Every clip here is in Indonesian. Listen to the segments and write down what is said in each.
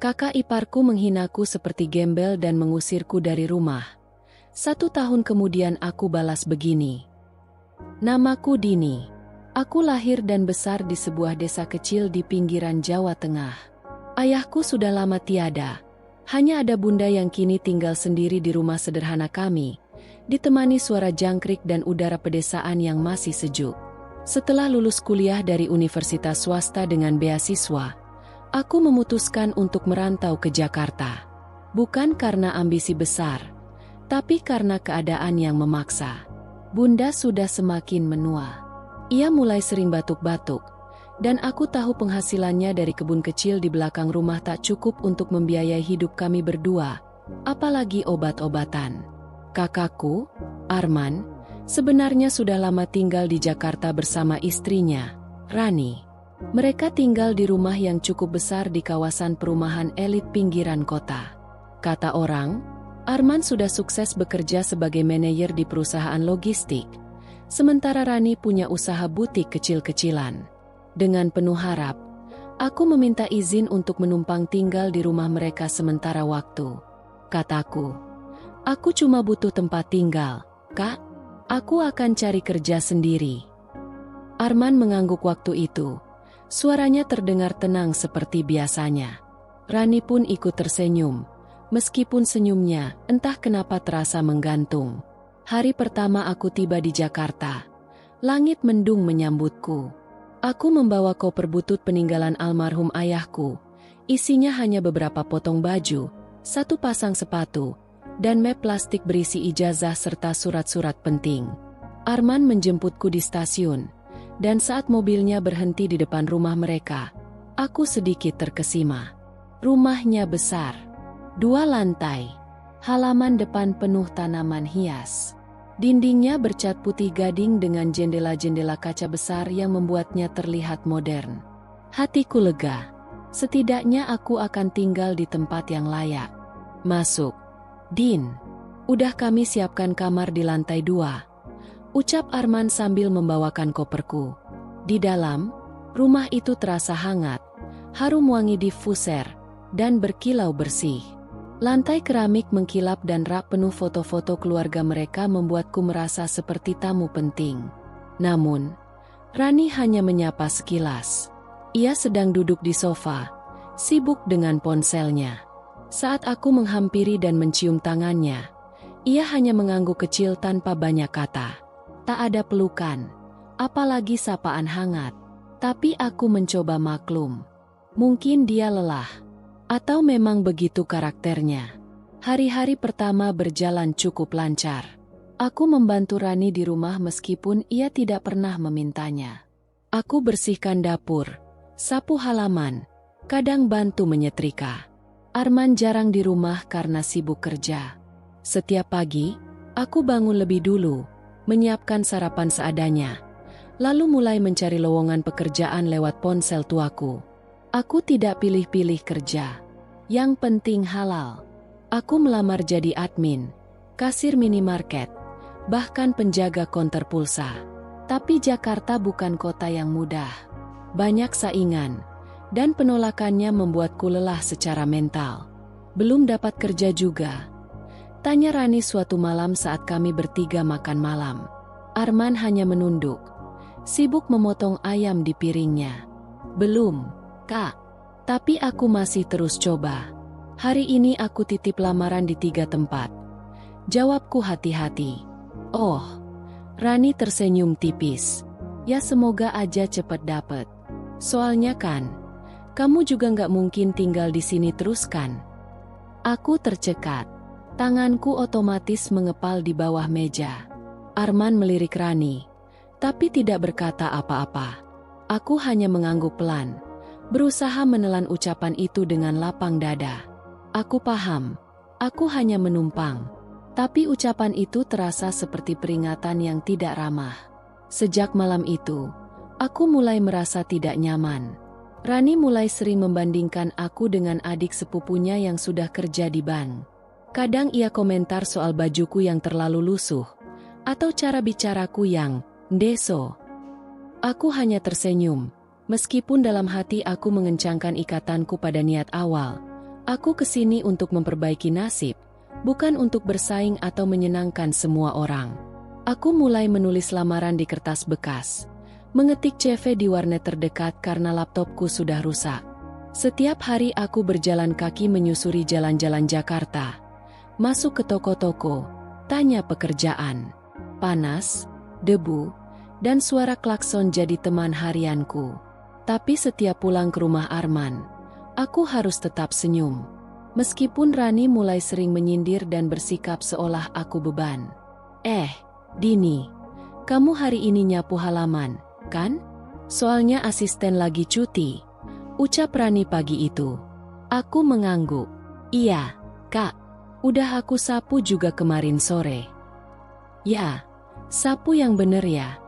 Kakak iparku menghinaku seperti gembel dan mengusirku dari rumah. 1 tahun kemudian aku balas begini. Namaku Dini. Aku lahir dan besar di sebuah desa kecil di pinggiran Jawa Tengah. Ayahku sudah lama tiada. Hanya ada bunda yang kini tinggal sendiri di rumah sederhana kami, ditemani suara jangkrik dan udara pedesaan yang masih sejuk. Setelah lulus kuliah dari universitas swasta dengan beasiswa, aku memutuskan untuk merantau ke Jakarta. Bukan karena ambisi besar, tapi karena keadaan yang memaksa. Bunda sudah semakin menua. Ia mulai sering batuk-batuk, dan aku tahu penghasilannya dari kebun kecil di belakang rumah tak cukup untuk membiayai hidup kami berdua, apalagi obat-obatan. Kakakku, Arman, sebenarnya sudah lama tinggal di Jakarta bersama istrinya, Rani. Mereka tinggal di rumah yang cukup besar di kawasan perumahan elit pinggiran kota. Kata orang, Arman sudah sukses bekerja sebagai manajer di perusahaan logistik, sementara Rani punya usaha butik kecil-kecilan. Dengan penuh harap, aku meminta izin untuk menumpang tinggal di rumah mereka sementara waktu. Kataku, aku cuma butuh tempat tinggal, Kak. Aku akan cari kerja sendiri. Arman mengangguk waktu itu. Suaranya terdengar tenang seperti biasanya. Rani pun ikut tersenyum, meskipun senyumnya entah kenapa terasa menggantung. Hari pertama aku tiba di Jakarta, langit mendung menyambutku. Aku membawa koper butut peninggalan almarhum ayahku. Isinya hanya beberapa potong baju, 1 pasang sepatu, dan map plastik berisi ijazah serta surat-surat penting. Arman menjemputku di stasiun. Dan saat mobilnya berhenti di depan rumah mereka, aku sedikit terkesima. Rumahnya besar, 2 lantai, halaman depan penuh tanaman hias. Dindingnya bercat putih gading dengan jendela-jendela kaca besar yang membuatnya terlihat modern. Hatiku lega, setidaknya aku akan tinggal di tempat yang layak. Masuk, Din. Udah kami siapkan kamar di lantai 2. Ucap Arman sambil membawakan koperku. Di dalam, rumah itu terasa hangat, harum wangi diffuser, dan berkilau bersih. Lantai keramik mengkilap dan rak penuh foto-foto keluarga mereka membuatku merasa seperti tamu penting. Namun, Rani hanya menyapa sekilas. Ia sedang duduk di sofa, sibuk dengan ponselnya. Saat aku menghampiri dan mencium tangannya, ia hanya mengangguk kecil tanpa banyak kata. Tak ada pelukan, apalagi sapaan hangat. Tapi aku mencoba maklum. Mungkin dia lelah, atau memang begitu karakternya. Hari-hari pertama berjalan cukup lancar. Aku membantu Rani di rumah meskipun ia tidak pernah memintanya. Aku bersihkan dapur, sapu halaman, kadang bantu menyetrika. Arman jarang di rumah karena sibuk kerja. Setiap pagi, aku bangun lebih dulu, menyiapkan sarapan seadanya, lalu mulai mencari lowongan pekerjaan lewat ponsel tuaku. Aku tidak pilih-pilih kerja, yang penting halal. Aku melamar jadi admin, kasir minimarket, bahkan penjaga konter pulsa. Tapi Jakarta bukan kota yang mudah. Banyak saingan, dan penolakannya membuatku lelah secara mental. Belum dapat kerja juga, tanya Rani suatu malam saat kami bertiga makan malam. Arman hanya menunduk, sibuk memotong ayam di piringnya. Belum, Kak. Tapi aku masih terus coba. Hari ini aku titip lamaran di 3 tempat. Jawabku hati-hati. Oh, Rani tersenyum tipis. Ya semoga aja cepet dapet. Soalnya kan, kamu juga nggak mungkin tinggal di sini terus kan? Aku tercekat. Tanganku otomatis mengepal di bawah meja. Arman melirik Rani, tapi tidak berkata apa-apa. Aku hanya mengangguk pelan, berusaha menelan ucapan itu dengan lapang dada. Aku paham, aku hanya menumpang. Tapi ucapan itu terasa seperti peringatan yang tidak ramah. Sejak malam itu, aku mulai merasa tidak nyaman. Rani mulai sering membandingkan aku dengan adik sepupunya yang sudah kerja di bank. Kadang ia komentar soal bajuku yang terlalu lusuh, atau cara bicaraku yang ndeso. Aku hanya tersenyum, meskipun dalam hati aku mengencangkan ikatanku pada niat awal, Aku kesini untuk memperbaiki nasib, bukan untuk bersaing atau menyenangkan semua orang. Aku mulai menulis lamaran di kertas bekas, mengetik CV di warnet terdekat karena laptopku sudah rusak. Setiap hari aku berjalan kaki menyusuri jalan-jalan Jakarta, masuk ke toko-toko, tanya pekerjaan. Panas, debu, dan suara klakson jadi teman harianku. Tapi setiap pulang ke rumah Arman, aku harus tetap senyum. Meskipun Rani mulai sering menyindir dan bersikap seolah aku beban. Dini, kamu hari ini nyapu halaman, kan? Soalnya asisten lagi cuti, ucap Rani pagi itu. Aku mengangguk. Iya, Kak. Udah aku sapu juga kemarin sore. Ya, sapu yang bener ya.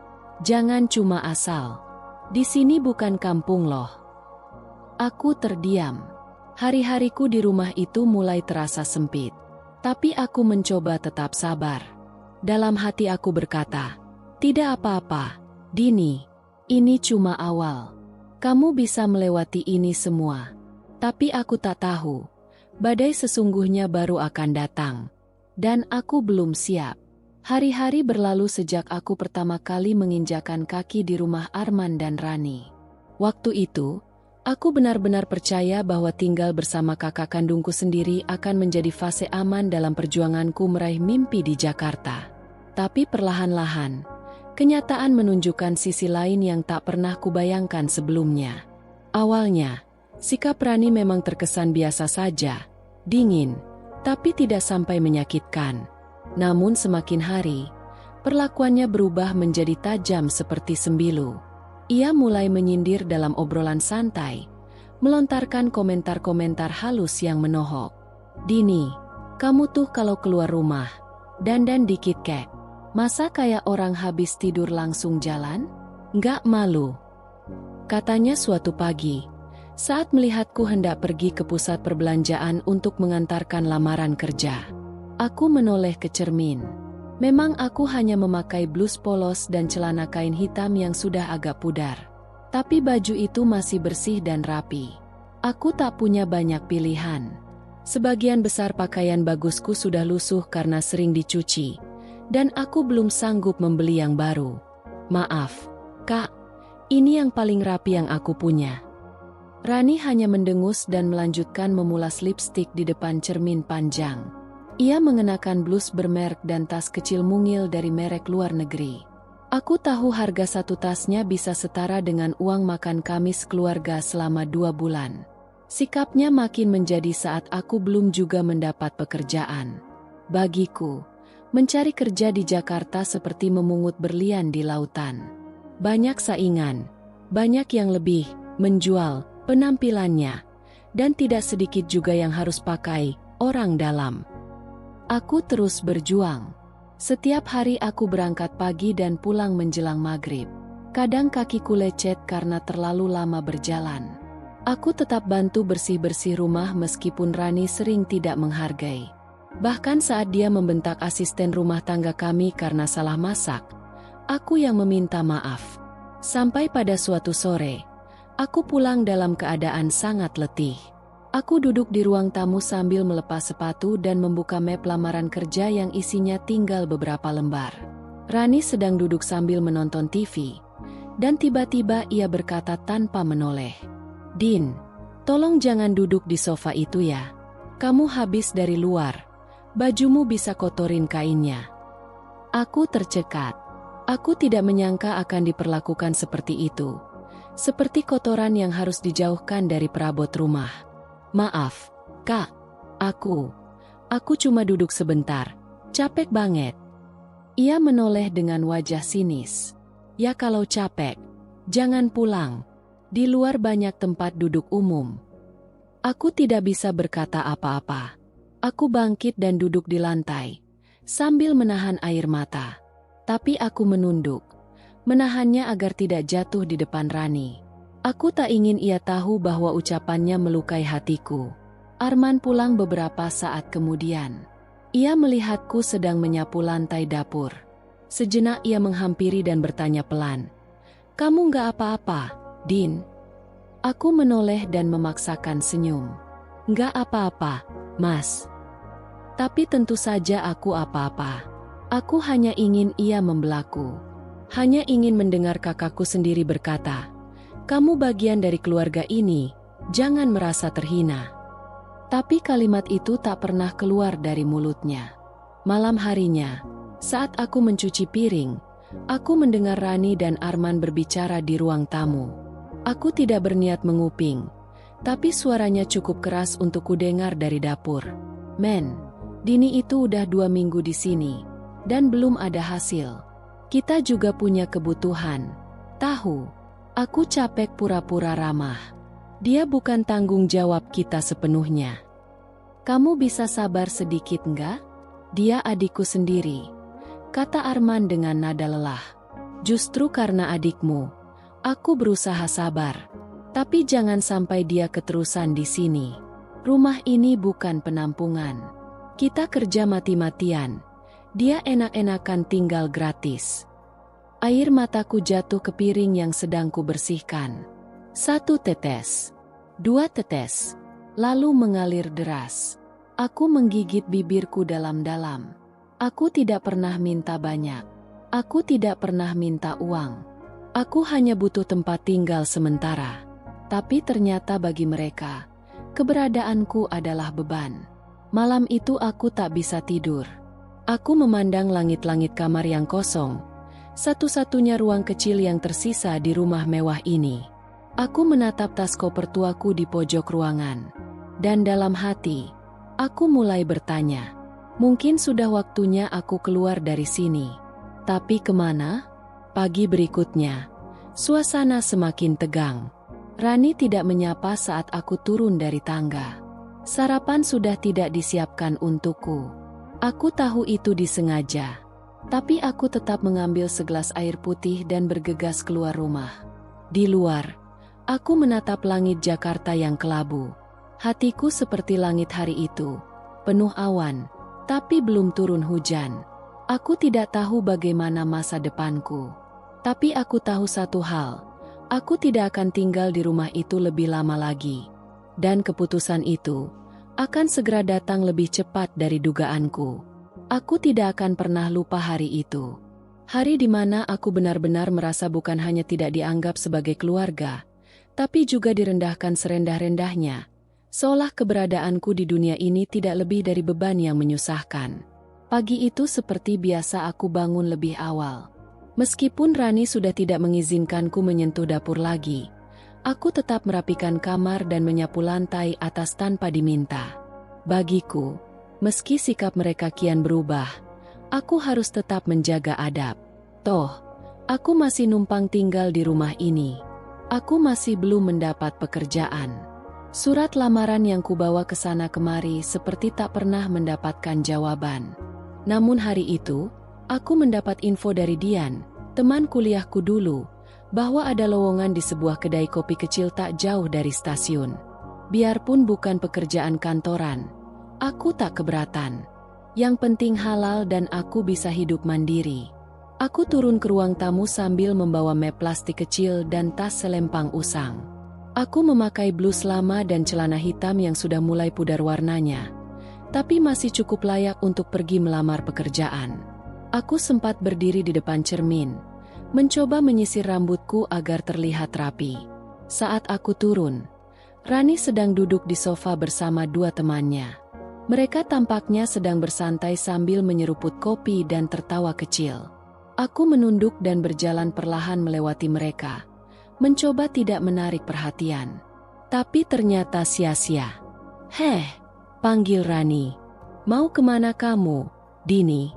Jangan cuma asal. Di sini bukan kampung loh. Aku terdiam. Hari-hariku di rumah itu mulai terasa sempit. Tapi aku mencoba tetap sabar. Dalam hati aku berkata, tidak apa-apa, Dini. Ini cuma awal. Kamu bisa melewati ini semua. Tapi aku tak tahu, badai sesungguhnya baru akan datang. Dan aku belum siap. Hari-hari berlalu sejak aku pertama kali menginjakan kaki di rumah Arman dan Rani. Waktu itu, aku benar-benar percaya bahwa tinggal bersama kakak kandungku sendiri akan menjadi fase aman dalam perjuanganku meraih mimpi di Jakarta. Tapi perlahan-lahan, kenyataan menunjukkan sisi lain yang tak pernah kubayangkan sebelumnya. Awalnya, sikap Rani memang terkesan biasa saja, dingin, tapi tidak sampai menyakitkan. Namun semakin hari, perlakuannya berubah menjadi tajam seperti sembilu. Ia mulai menyindir dalam obrolan santai, melontarkan komentar-komentar halus yang menohok. Dini, kamu tuh kalau keluar rumah, dandan dikit kek. Masa kayak orang habis tidur langsung jalan? Nggak malu? Katanya suatu pagi, saat melihatku hendak pergi ke pusat perbelanjaan untuk mengantarkan lamaran kerja. Aku menoleh ke cermin. Memang aku hanya memakai blus polos dan celana kain hitam yang sudah agak pudar. Tapi baju itu masih bersih dan rapi. Aku tak punya banyak pilihan. Sebagian besar pakaian bagusku sudah lusuh karena sering dicuci. Dan aku belum sanggup membeli yang baru. Maaf, Kak. Ini yang paling rapi yang aku punya. Rani hanya mendengus dan melanjutkan memulas lipstik di depan cermin panjang. Ia mengenakan blus bermerek dan tas kecil mungil dari merek luar negeri. Aku tahu harga satu tasnya bisa setara dengan uang makan Kamis keluarga selama 2 bulan. Sikapnya makin menjadi saat aku belum juga mendapat pekerjaan. Bagiku, mencari kerja di Jakarta seperti memungut berlian di lautan. Banyak saingan, banyak yang lebih menjual penampilannya, dan tidak sedikit juga yang harus pakai orang dalam. Aku terus berjuang. Setiap hari aku berangkat pagi dan pulang menjelang maghrib. Kadang kakiku lecet karena terlalu lama berjalan. Aku tetap bantu bersih-bersih rumah meskipun Rani sering tidak menghargai. Bahkan saat dia membentak asisten rumah tangga kami karena salah masak, aku yang meminta maaf. Sampai pada suatu sore, aku pulang dalam keadaan sangat letih. Aku duduk di ruang tamu sambil melepas sepatu dan membuka map lamaran kerja yang isinya tinggal beberapa lembar. Rani sedang duduk sambil menonton TV, dan tiba-tiba ia berkata tanpa menoleh, "Din, tolong jangan duduk di sofa itu ya. Kamu habis dari luar, bajumu bisa kotorin kainnya." Aku tercekat. Aku tidak menyangka akan diperlakukan seperti itu. Seperti kotoran yang harus dijauhkan dari perabot rumah. "Maaf, Kak. Aku cuma duduk sebentar. Capek banget." Ia menoleh dengan wajah sinis. "Ya kalau capek, jangan pulang. Di luar banyak tempat duduk umum." Aku tidak bisa berkata apa-apa. Aku bangkit dan duduk di lantai, sambil menahan air mata. Tapi aku menunduk, menahannya agar tidak jatuh di depan Rani. Aku tak ingin ia tahu bahwa ucapannya melukai hatiku. Arman pulang beberapa saat kemudian. Ia melihatku sedang menyapu lantai dapur. Sejenak ia menghampiri dan bertanya pelan, "Kamu nggak apa-apa, Din?" Aku menoleh dan memaksakan senyum. Nggak apa-apa, Mas. Tapi tentu saja aku apa-apa. Aku hanya ingin ia membelaku. Hanya ingin mendengar kakakku sendiri berkata, "Kamu bagian dari keluarga ini, jangan merasa terhina." Tapi kalimat itu tak pernah keluar dari mulutnya. Malam harinya, saat aku mencuci piring, aku mendengar Rani dan Arman berbicara di ruang tamu. Aku tidak berniat menguping, tapi suaranya cukup keras untuk kudengar dari dapur. "Men, Dini itu udah 2 minggu di sini, dan belum ada hasil. Kita juga punya kebutuhan. Tahu, aku capek pura-pura ramah. Dia bukan tanggung jawab kita sepenuhnya. Kamu bisa sabar sedikit nggak? Dia adikku sendiri," kata Arman dengan nada lelah. "Justru karena adikmu, aku berusaha sabar. Tapi jangan sampai dia keterusan di sini. Rumah ini bukan penampungan. Kita kerja mati-matian. Dia enak-enakan tinggal gratis." Air mataku jatuh ke piring yang sedang kubersihkan. 1 tetes, 2 tetes, lalu mengalir deras. Aku menggigit bibirku dalam-dalam. Aku tidak pernah minta banyak. Aku tidak pernah minta uang. Aku hanya butuh tempat tinggal sementara. Tapi ternyata bagi mereka, keberadaanku adalah beban. Malam itu aku tak bisa tidur. Aku memandang langit-langit kamar yang kosong, satu-satunya ruang kecil yang tersisa di rumah mewah ini. Aku menatap tas koper tuaku di pojok ruangan. Dan dalam hati, aku mulai bertanya, mungkin sudah waktunya aku keluar dari sini. Tapi kemana? Pagi berikutnya, suasana semakin tegang. Rani tidak menyapa saat aku turun dari tangga. Sarapan sudah tidak disiapkan untukku. Aku tahu itu disengaja. Tapi aku tetap mengambil segelas air putih dan bergegas keluar rumah. Di luar, aku menatap langit Jakarta yang kelabu. Hatiku seperti langit hari itu, penuh awan, tapi belum turun hujan. Aku tidak tahu bagaimana masa depanku. Tapi aku tahu satu hal, aku tidak akan tinggal di rumah itu lebih lama lagi. Dan keputusan itu akan segera datang lebih cepat dari dugaanku. Aku tidak akan pernah lupa hari itu. Hari di mana aku benar-benar merasa bukan hanya tidak dianggap sebagai keluarga, tapi juga direndahkan serendah-rendahnya. Seolah keberadaanku di dunia ini tidak lebih dari beban yang menyusahkan. Pagi itu seperti biasa aku bangun lebih awal. Meskipun Rani sudah tidak mengizinkanku menyentuh dapur lagi, aku tetap merapikan kamar dan menyapu lantai atas tanpa diminta. Bagiku, meski sikap mereka kian berubah, aku harus tetap menjaga adab. Toh, aku masih numpang tinggal di rumah ini. Aku masih belum mendapat pekerjaan. Surat lamaran yang kubawa ke sana kemari seperti tak pernah mendapatkan jawaban. Namun hari itu, aku mendapat info dari Dian, teman kuliahku dulu, bahwa ada lowongan di sebuah kedai kopi kecil tak jauh dari stasiun. Biarpun bukan pekerjaan kantoran, aku tak keberatan. Yang penting halal dan aku bisa hidup mandiri. Aku turun ke ruang tamu sambil membawa map plastik kecil dan tas selempang usang. Aku memakai blus lama dan celana hitam yang sudah mulai pudar warnanya, tapi masih cukup layak untuk pergi melamar pekerjaan. Aku sempat berdiri di depan cermin, mencoba menyisir rambutku agar terlihat rapi. Saat aku turun, Rani sedang duduk di sofa bersama 2 temannya. Mereka tampaknya sedang bersantai sambil menyeruput kopi dan tertawa kecil. Aku menunduk dan berjalan perlahan melewati mereka, mencoba tidak menarik perhatian. Tapi ternyata sia-sia. "Heh," panggil Rani. "Mau kemana kamu, Dini?"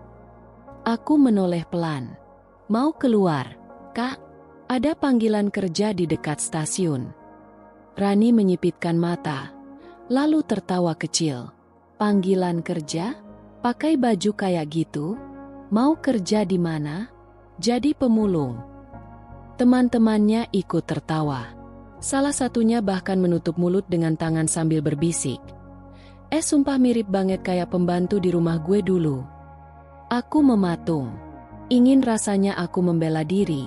Aku menoleh pelan. "Mau keluar, Kak? Ada panggilan kerja di dekat stasiun." Rani menyipitkan mata, lalu tertawa kecil. "Panggilan kerja? Pakai baju kayak gitu? Mau kerja di mana?" "Jadi pemulung." Teman-temannya ikut tertawa. Salah satunya bahkan menutup mulut dengan tangan sambil berbisik, sumpah mirip banget kayak pembantu di rumah gue dulu." Aku mematung. Ingin rasanya aku membela diri,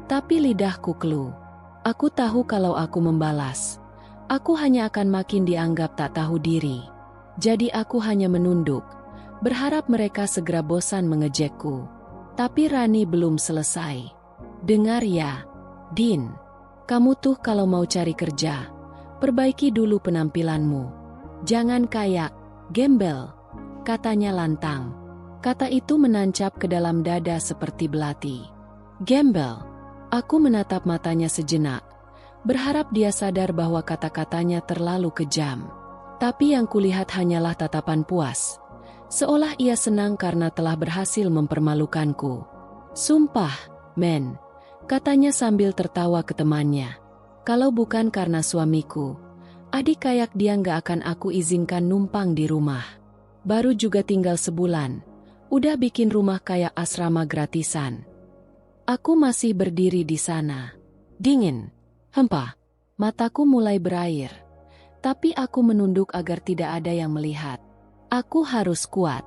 tapi lidahku keluh. Aku tahu kalau aku membalas, Aku hanya akan makin dianggap tak tahu diri. Jadi aku hanya menunduk, berharap mereka segera bosan mengejekku. Tapi Rani belum selesai. Dengar ya, Din. Kamu tuh kalau mau cari kerja, perbaiki dulu penampilanmu. Jangan kayak gembel, katanya lantang. Kata itu menancap ke dalam dada seperti belati. Gembel. Aku menatap matanya sejenak, berharap dia sadar bahwa kata-katanya terlalu kejam. Tapi yang kulihat hanyalah tatapan puas, seolah ia senang karena telah berhasil mempermalukanku. Sumpah, men, katanya sambil tertawa ke temannya. Kalau bukan karena suamiku, adik kayak dia nggak akan aku izinkan numpang di rumah. Baru juga tinggal sebulan, udah bikin rumah kayak asrama gratisan. Aku masih berdiri di sana. Dingin. Hempah. Mataku mulai berair. Tapi aku menunduk agar tidak ada yang melihat. Aku harus kuat.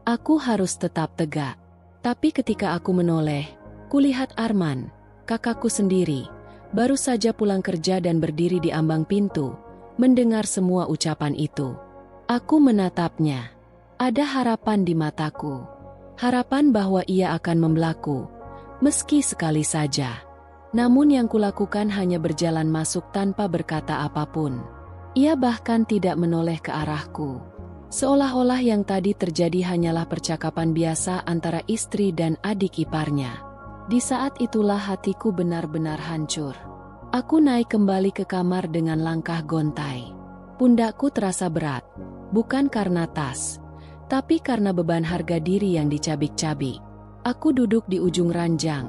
Aku harus tetap tegak. Tapi ketika aku menoleh, kulihat Arman, kakakku sendiri, baru saja pulang kerja dan berdiri di ambang pintu, mendengar semua ucapan itu. Aku menatapnya. Ada harapan di mataku. Harapan bahwa ia akan membelaku, meski sekali saja. Namun yang kulakukan hanya berjalan masuk tanpa berkata apapun. Ia bahkan tidak menoleh ke arahku. Seolah-olah yang tadi terjadi hanyalah percakapan biasa antara istri dan adik iparnya. Di saat itulah hatiku benar-benar hancur. Aku naik kembali ke kamar dengan langkah gontai. Pundakku terasa berat, bukan karena tas, tapi karena beban harga diri yang dicabik-cabik. Aku duduk di ujung ranjang,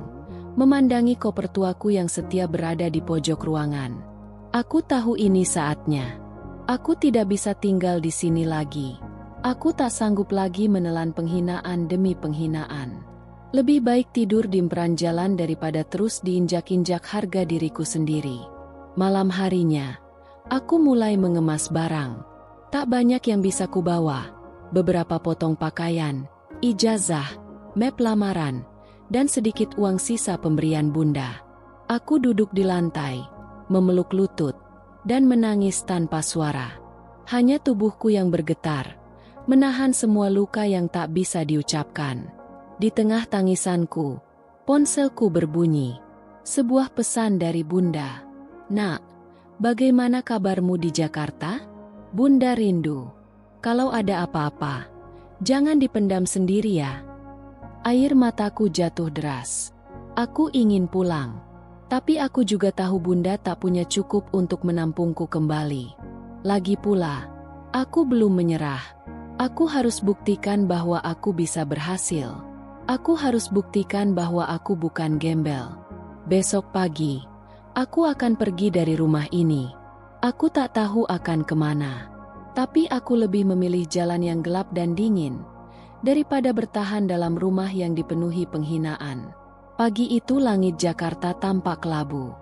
memandangi koper tuaku yang setia berada di pojok ruangan. Aku tahu ini saatnya. Aku tidak bisa tinggal di sini lagi. Aku tak sanggup lagi menelan penghinaan demi penghinaan. Lebih baik tidur di emperan jalan daripada terus diinjak-injak harga diriku sendiri. Malam harinya, aku mulai mengemas barang. Tak banyak yang bisa kubawa. Beberapa potong pakaian, ijazah, map lamaran, dan sedikit uang sisa pemberian bunda. Aku duduk di lantai, memeluk lutut, dan menangis tanpa suara. Hanya tubuhku yang bergetar, menahan semua luka yang tak bisa diucapkan. Di tengah tangisanku, ponselku berbunyi. Sebuah pesan dari bunda. Nak, bagaimana kabarmu di Jakarta? Bunda rindu. Kalau ada apa-apa, jangan dipendam sendiri ya. Air mataku jatuh deras. Aku ingin pulang. Tapi aku juga tahu bunda tak punya cukup untuk menampungku kembali. Lagi pula, aku belum menyerah. Aku harus buktikan bahwa aku bisa berhasil. Aku harus buktikan bahwa aku bukan gembel. Besok pagi, aku akan pergi dari rumah ini. Aku tak tahu akan kemana. Tapi aku lebih memilih jalan yang gelap dan dingin, daripada bertahan dalam rumah yang dipenuhi penghinaan. Pagi itu langit Jakarta tampak kelabu.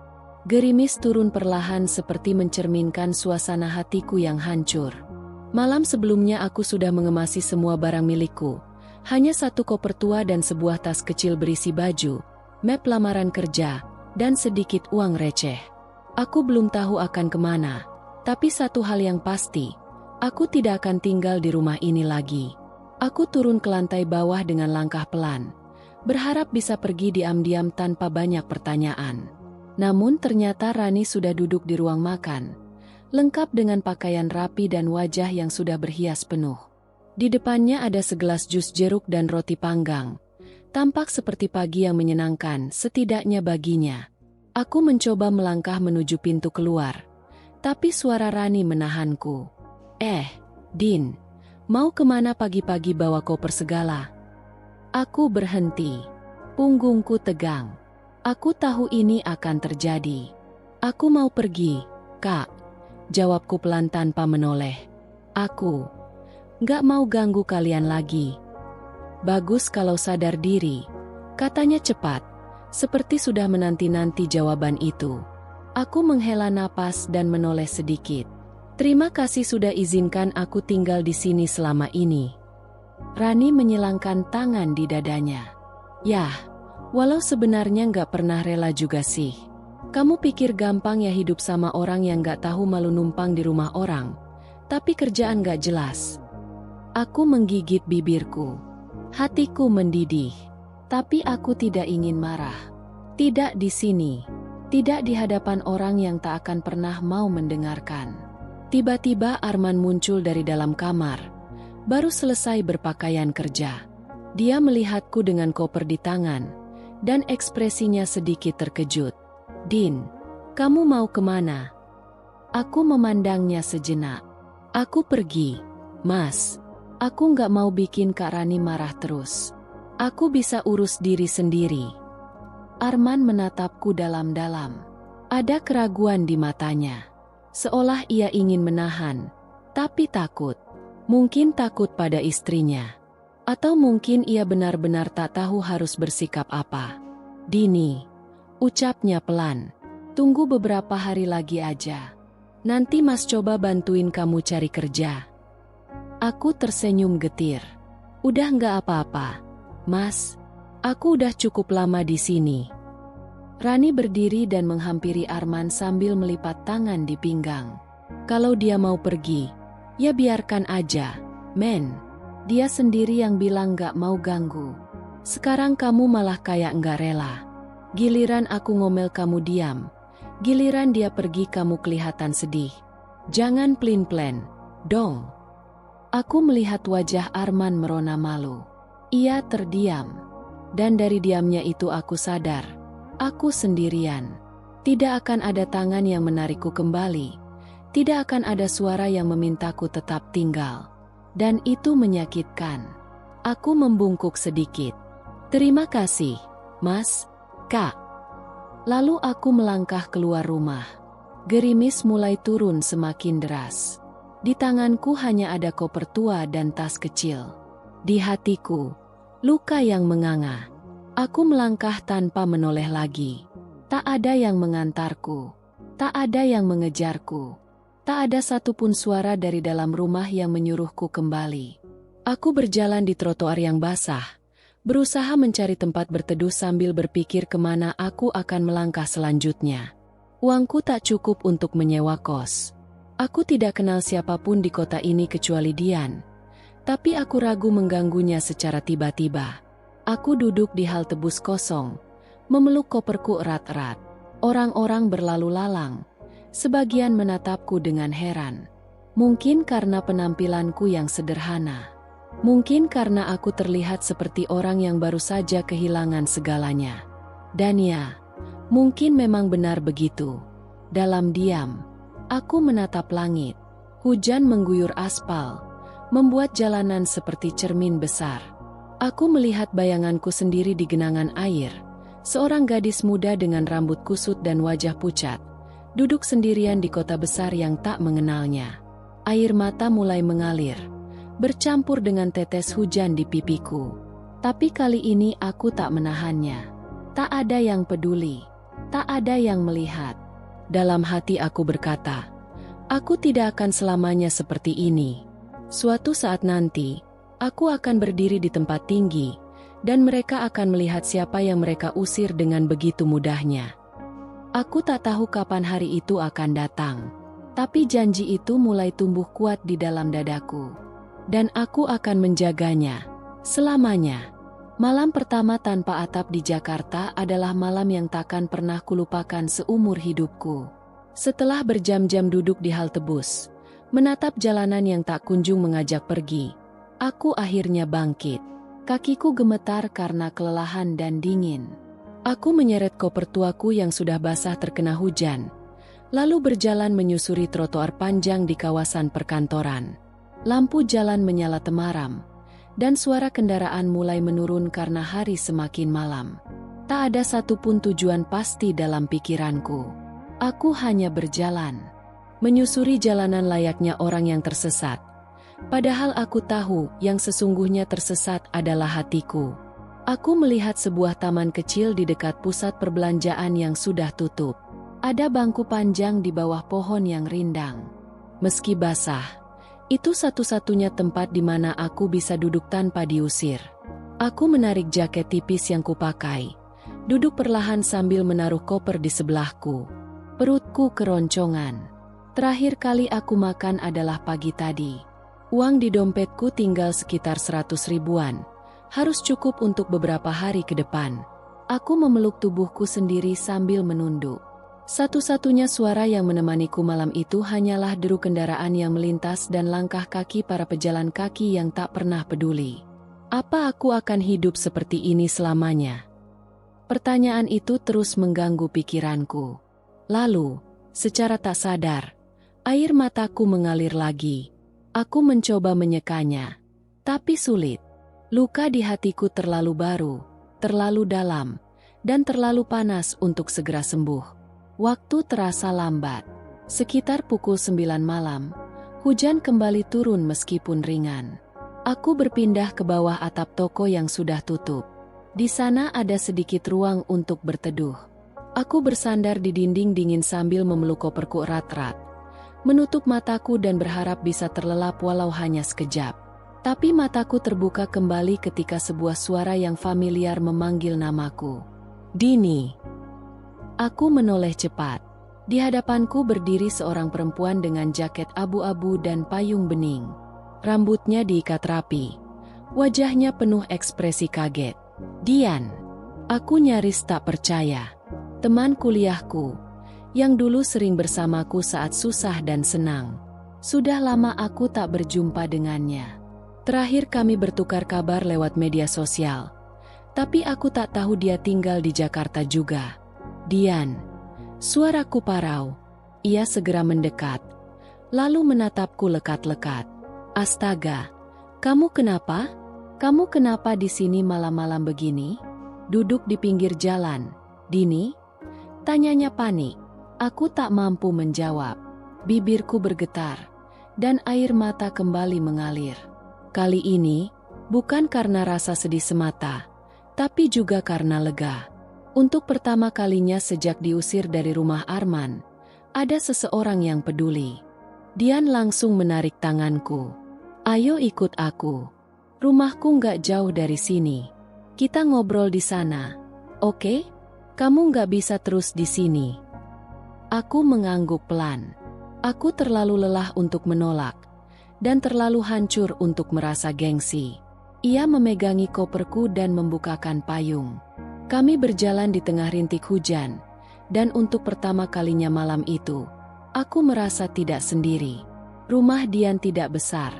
Gerimis turun perlahan seperti mencerminkan suasana hatiku yang hancur. Malam sebelumnya aku sudah mengemasi semua barang milikku. Hanya satu koper tua dan sebuah tas kecil berisi baju, map lamaran kerja, dan sedikit uang receh. Aku belum tahu akan kemana, tapi satu hal yang pasti, aku tidak akan tinggal di rumah ini lagi. Aku turun ke lantai bawah dengan langkah pelan, berharap bisa pergi diam-diam tanpa banyak pertanyaan. Namun ternyata Rani sudah duduk di ruang makan, lengkap dengan pakaian rapi dan wajah yang sudah berhias penuh. Di depannya ada segelas jus jeruk dan roti panggang. Tampak seperti pagi yang menyenangkan, setidaknya baginya. Aku mencoba melangkah menuju pintu keluar, tapi suara Rani menahanku. Din, mau kemana pagi-pagi bawa koper segala? Aku berhenti. Punggungku tegang. Aku tahu ini akan terjadi. Aku mau pergi, Kak. Jawabku pelan tanpa menoleh. Aku nggak mau ganggu kalian lagi. Bagus kalau sadar diri, katanya cepat, seperti sudah menanti-nanti jawaban itu. Aku menghela napas dan menoleh sedikit. Terima kasih sudah izinkan aku tinggal di sini selama ini. Rani menyilangkan tangan di dadanya. Yah, walau sebenarnya nggak pernah rela juga sih. Kamu pikir gampang ya hidup sama orang yang gak tahu malu numpang di rumah orang, tapi kerjaan gak jelas. Aku menggigit bibirku. Hatiku mendidih. Tapi aku tidak ingin marah. Tidak di sini. Tidak di hadapan orang yang tak akan pernah mau mendengarkan. Tiba-tiba Arman muncul dari dalam kamar. Baru selesai berpakaian kerja. Dia melihatku dengan koper di tangan, dan ekspresinya sedikit terkejut. Din, kamu mau kemana? Aku memandangnya sejenak. Aku pergi, Mas. Aku nggak mau bikin Kak Rani marah terus. Aku bisa urus diri sendiri. Arman menatapku dalam-dalam. Ada keraguan di matanya. Seolah ia ingin menahan, tapi takut. Mungkin takut pada istrinya. Atau mungkin ia benar-benar tak tahu harus bersikap apa. Dini, ucapnya pelan. Tunggu beberapa hari lagi aja. Nanti Mas coba bantuin kamu cari kerja. Aku tersenyum getir. Udah nggak apa-apa, Mas. Aku udah cukup lama di sini. Rani berdiri dan menghampiri Arman sambil melipat tangan di pinggang. Kalau dia mau pergi, ya biarkan aja, men. Dia sendiri yang bilang nggak mau ganggu. Sekarang kamu malah kayak nggak rela. Giliran aku ngomel kamu diam. Giliran dia pergi kamu kelihatan sedih. Jangan plin-plan, dong. Aku melihat wajah Arman merona malu. Ia terdiam. Dan dari diamnya itu aku sadar. Aku sendirian. Tidak akan ada tangan yang menarikku kembali. Tidak akan ada suara yang memintaku tetap tinggal. Dan itu menyakitkan. Aku membungkuk sedikit. Terima kasih, Mas. Kak. Lalu aku melangkah keluar rumah. Gerimis mulai turun semakin deras. Di tanganku hanya ada koper tua dan tas kecil. Di hatiku, luka yang menganga. Aku melangkah tanpa menoleh lagi. Tak ada yang mengantarku. Tak ada yang mengejarku. Tak ada satupun suara dari dalam rumah yang menyuruhku kembali. Aku berjalan di trotoar yang basah. Berusaha mencari tempat berteduh sambil berpikir kemana aku akan melangkah selanjutnya. Uangku tak cukup untuk menyewa kos. Aku tidak kenal siapapun di kota ini kecuali Dian. Tapi aku ragu mengganggunya secara tiba-tiba. Aku duduk di halte bus kosong, memeluk koperku erat-erat. Orang-orang berlalu lalang. Sebagian menatapku dengan heran. Mungkin karena penampilanku yang sederhana. Mungkin karena aku terlihat seperti orang yang baru saja kehilangan segalanya. Dan ya, mungkin memang benar begitu. Dalam diam, aku menatap langit. Hujan mengguyur aspal, membuat jalanan seperti cermin besar. Aku melihat bayanganku sendiri di genangan air. Seorang gadis muda dengan rambut kusut dan wajah pucat, duduk sendirian di kota besar yang tak mengenalnya. Air mata mulai mengalir, bercampur dengan tetes hujan di pipiku. Tapi kali ini aku tak menahannya. Tak ada yang peduli. Tak ada yang melihat. Dalam hati aku berkata, aku tidak akan selamanya seperti ini. Suatu saat nanti, aku akan berdiri di tempat tinggi, dan mereka akan melihat siapa yang mereka usir dengan begitu mudahnya. Aku tak tahu kapan hari itu akan datang. Tapi janji itu mulai tumbuh kuat di dalam dadaku. Dan aku akan menjaganya, selamanya. Malam pertama tanpa atap di Jakarta adalah malam yang takkan pernah kulupakan seumur hidupku. Setelah berjam-jam duduk di halte bus, menatap jalanan yang tak kunjung mengajak pergi, aku akhirnya bangkit. Kakiku gemetar karena kelelahan dan dingin. Aku menyeret koper tuaku yang sudah basah terkena hujan, lalu berjalan menyusuri trotoar panjang di kawasan perkantoran. Lampu jalan menyala temaram, dan suara kendaraan mulai menurun karena hari semakin malam. Tak ada satupun tujuan pasti dalam pikiranku. Aku hanya berjalan, menyusuri jalanan layaknya orang yang tersesat. Padahal aku tahu yang sesungguhnya tersesat adalah hatiku. Aku melihat sebuah taman kecil di dekat pusat perbelanjaan yang sudah tutup. Ada bangku panjang di bawah pohon yang rindang. Meski basah, itu satu-satunya tempat di mana aku bisa duduk tanpa diusir. Aku menarik jaket tipis yang kupakai, Duduk perlahan sambil menaruh koper di sebelahku. Perutku keroncongan. Terakhir kali aku makan adalah pagi tadi. Uang di dompetku tinggal sekitar 100 ribuan. Harus cukup untuk beberapa hari ke depan. Aku memeluk tubuhku sendiri sambil menunduk. Satu-satunya suara yang menemaniku malam itu hanyalah deru kendaraan yang melintas dan langkah kaki para pejalan kaki yang tak pernah peduli. Apa aku akan hidup seperti ini selamanya? Pertanyaan itu terus mengganggu pikiranku. Lalu, secara tak sadar, air mataku mengalir lagi. Aku mencoba menyekanya, tapi sulit. Luka di hatiku terlalu baru, terlalu dalam, dan terlalu panas untuk segera sembuh. Waktu terasa lambat. Sekitar pukul 9 malam, hujan kembali turun meskipun ringan. Aku berpindah ke bawah atap toko yang sudah tutup. Di sana ada sedikit ruang untuk berteduh. Aku bersandar di dinding dingin sambil memeluk koperku erat-erat. Menutup mataku dan berharap bisa terlelap walau hanya sekejap. Tapi mataku terbuka kembali ketika sebuah suara yang familiar memanggil namaku. Dini. Aku menoleh cepat. Di hadapanku berdiri seorang perempuan dengan jaket abu-abu dan payung bening. Rambutnya diikat rapi. Wajahnya penuh ekspresi kaget. Dian. Aku nyaris tak percaya. Teman kuliahku, yang dulu sering bersamaku saat susah dan senang. Sudah lama aku tak berjumpa dengannya. Terakhir kami bertukar kabar lewat media sosial. Tapi aku tak tahu dia tinggal di Jakarta juga. Dian. Suaraku parau. Ia segera mendekat. Lalu menatapku lekat-lekat. Astaga. Kamu kenapa? Kamu kenapa di sini malam-malam begini? Duduk di pinggir jalan. Dini? Tanyanya panik. Aku tak mampu menjawab. Bibirku bergetar. Dan air mata kembali mengalir. Kali ini, bukan karena rasa sedih semata, tapi juga karena lega. Untuk pertama kalinya sejak diusir dari rumah Arman, ada seseorang yang peduli. Dian langsung menarik tanganku. Ayo ikut aku. Rumahku nggak jauh dari sini. Kita ngobrol di sana. Oke? Kamu nggak bisa terus di sini. Aku mengangguk pelan. Aku terlalu lelah untuk menolak. Dan terlalu hancur untuk merasa gengsi. Ia memegangi koperku dan membukakan payung. Kami berjalan di tengah rintik hujan, dan untuk pertama kalinya malam itu, aku merasa tidak sendiri. Rumah Dian tidak besar,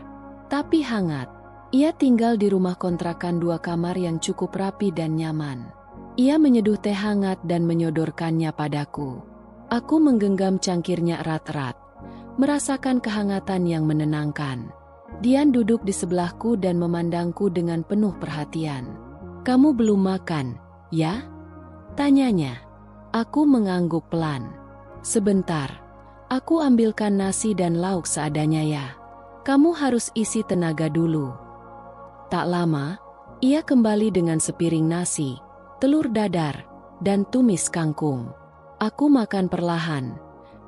tapi hangat. Ia tinggal di rumah kontrakan 2 kamar yang cukup rapi dan nyaman. Ia menyeduh teh hangat dan menyodorkannya padaku. Aku menggenggam cangkirnya erat-erat, merasakan kehangatan yang menenangkan. Dian duduk di sebelahku dan memandangku dengan penuh perhatian. Kamu belum makan? Ya? Tanyanya. Aku mengangguk pelan. Sebentar. Aku ambilkan nasi dan lauk seadanya ya. Kamu harus isi tenaga dulu. Tak lama, ia kembali dengan sepiring nasi, telur dadar, dan tumis kangkung. Aku makan perlahan,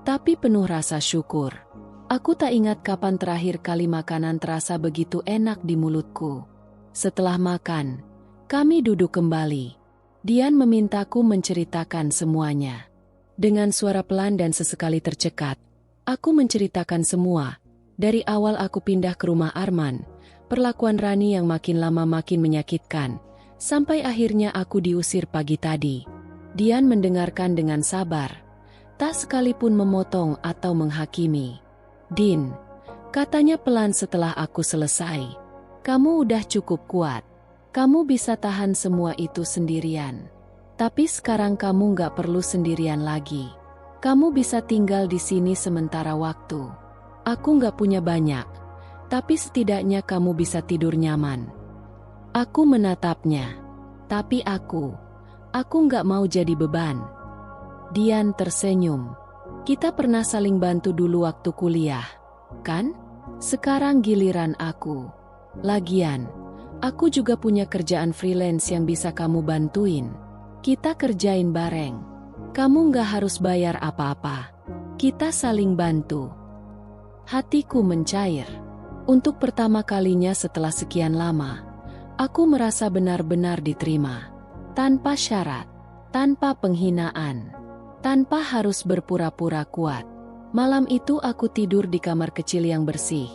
tapi penuh rasa syukur. Aku tak ingat kapan terakhir kali makanan terasa begitu enak di mulutku. Setelah makan, kami duduk kembali. Dian memintaku menceritakan semuanya. Dengan suara pelan dan sesekali tercekat, aku menceritakan semua. Dari awal aku pindah ke rumah Arman, perlakuan Rani yang makin lama makin menyakitkan, sampai akhirnya aku diusir pagi tadi. Dian mendengarkan dengan sabar, tak sekalipun memotong atau menghakimi. Din, katanya pelan setelah aku selesai. Kamu udah cukup kuat. Kamu bisa tahan semua itu sendirian. Tapi sekarang kamu nggak perlu sendirian lagi. Kamu bisa tinggal di sini sementara waktu. Aku nggak punya banyak, tapi setidaknya kamu bisa tidur nyaman. Aku menatapnya. Tapi aku nggak mau jadi beban. Dian tersenyum. Kita pernah saling bantu dulu waktu kuliah, kan? Sekarang giliran aku. Lagian, aku juga punya kerjaan freelance yang bisa kamu bantuin. Kita kerjain bareng. Kamu nggak harus bayar apa-apa. Kita saling bantu. Hatiku mencair. Untuk pertama kalinya setelah sekian lama, aku merasa benar-benar diterima. Tanpa syarat. Tanpa penghinaan. Tanpa harus berpura-pura kuat. Malam itu aku tidur di kamar kecil yang bersih,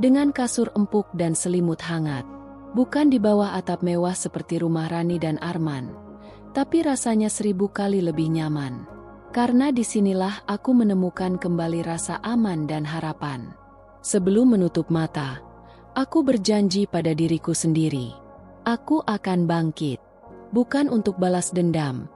dengan kasur empuk dan selimut hangat. Bukan di bawah atap mewah seperti rumah Rani dan Arman, tapi rasanya 1000 kali lebih nyaman. Karena disinilah aku menemukan kembali rasa aman dan harapan. Sebelum menutup mata, aku berjanji pada diriku sendiri. Aku akan bangkit. Bukan untuk balas dendam,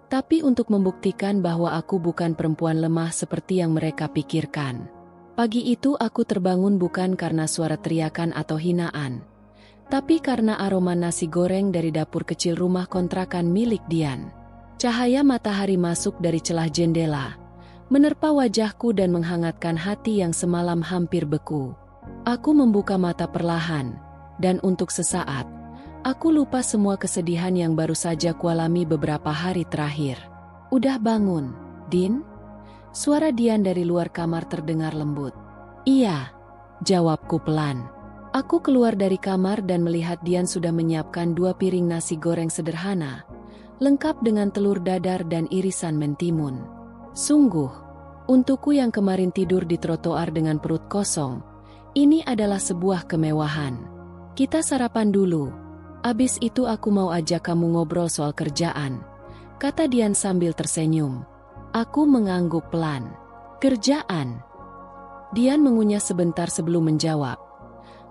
tapi untuk membuktikan bahwa aku bukan perempuan lemah seperti yang mereka pikirkan. Pagi itu aku terbangun bukan karena suara teriakan atau hinaan, tapi karena aroma nasi goreng dari dapur kecil rumah kontrakan milik Dian. Cahaya matahari masuk dari celah jendela, menerpa wajahku dan menghangatkan hati yang semalam hampir beku. Aku membuka mata perlahan, dan untuk sesaat, aku lupa semua kesedihan yang baru saja kualami beberapa hari terakhir. "Udah bangun, Din?" Suara Dian dari luar kamar terdengar lembut. "Iya," jawabku pelan. Aku keluar dari kamar dan melihat Dian sudah menyiapkan 2 piring nasi goreng sederhana, lengkap dengan telur dadar dan irisan mentimun. Sungguh, untukku yang kemarin tidur di trotoar dengan perut kosong, ini adalah sebuah kemewahan. "Kita sarapan dulu. Abis itu aku mau ajak kamu ngobrol soal kerjaan," kata Dian sambil tersenyum. Aku mengangguk pelan. "Kerjaan?" Dian mengunyah sebentar sebelum menjawab.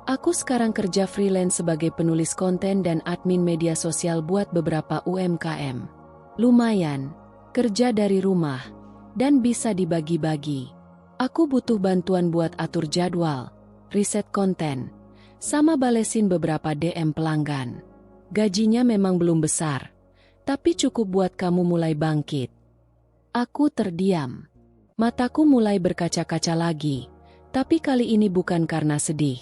"Aku sekarang kerja freelance sebagai penulis konten dan admin media sosial buat beberapa UMKM. Lumayan, kerja dari rumah, dan bisa dibagi-bagi. Aku butuh bantuan buat atur jadwal, riset konten, sama balesin beberapa DM pelanggan. Gajinya memang belum besar, tapi cukup buat kamu mulai bangkit." Aku terdiam. Mataku mulai berkaca-kaca lagi, tapi kali ini bukan karena sedih,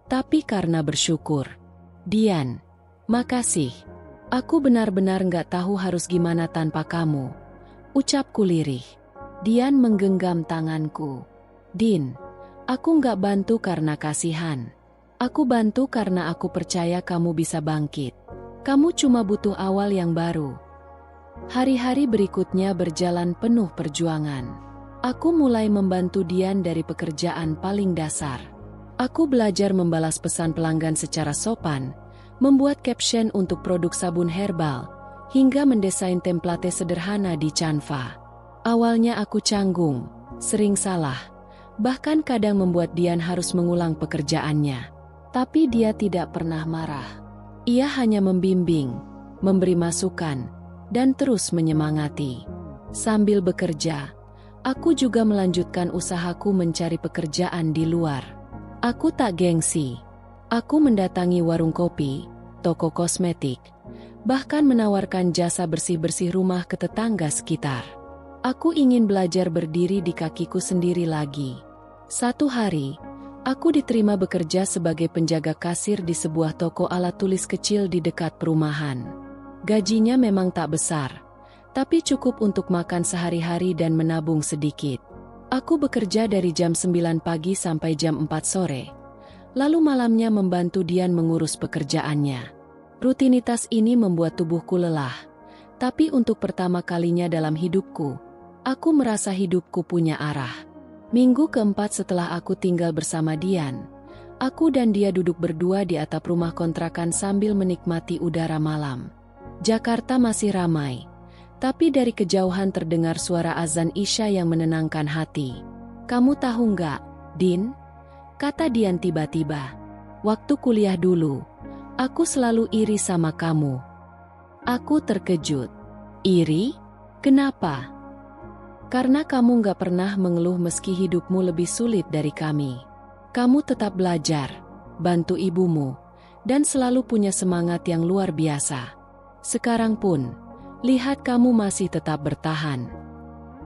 tapi karena bersyukur. "Dian, makasih. Aku benar-benar nggak tahu harus gimana tanpa kamu," ucapku lirih. Dian menggenggam tanganku. "Din, aku nggak bantu karena kasihan. Aku bantu karena aku percaya kamu bisa bangkit. Kamu cuma butuh awal yang baru." Hari-hari berikutnya berjalan penuh perjuangan. Aku mulai membantu Dian dari pekerjaan paling dasar. Aku belajar membalas pesan pelanggan secara sopan, membuat caption untuk produk sabun herbal, hingga mendesain template sederhana di Canva. Awalnya aku canggung, sering salah, bahkan kadang membuat Dian harus mengulang pekerjaannya. Tapi dia tidak pernah marah. Ia hanya membimbing, memberi masukan, dan terus menyemangati. Sambil bekerja, aku juga melanjutkan usahaku mencari pekerjaan di luar. Aku tak gengsi. Aku mendatangi warung kopi, toko kosmetik, bahkan menawarkan jasa bersih-bersih rumah ke tetangga sekitar. Aku ingin belajar berdiri di kakiku sendiri lagi. Satu hari, aku diterima bekerja sebagai penjaga kasir di sebuah toko alat tulis kecil di dekat perumahan. Gajinya memang tak besar, tapi cukup untuk makan sehari-hari dan menabung sedikit. Aku bekerja dari jam 9 pagi sampai jam 4 sore, lalu malamnya membantu Dian mengurus pekerjaannya. Rutinitas ini membuat tubuhku lelah, tapi untuk pertama kalinya dalam hidupku, aku merasa hidupku punya arah. Minggu keempat setelah aku tinggal bersama Dian, aku dan dia duduk berdua di atap rumah kontrakan sambil menikmati udara malam. Jakarta masih ramai, tapi dari kejauhan terdengar suara azan Isya yang menenangkan hati. "Kamu tahu nggak, Din?" kata Dian tiba-tiba. "Waktu kuliah dulu, aku selalu iri sama kamu." Aku terkejut. "Iri? Kenapa?" "Karena kamu nggak pernah mengeluh meski hidupmu lebih sulit dari kami. Kamu tetap belajar, bantu ibumu, dan selalu punya semangat yang luar biasa. Sekarang pun, lihat kamu masih tetap bertahan."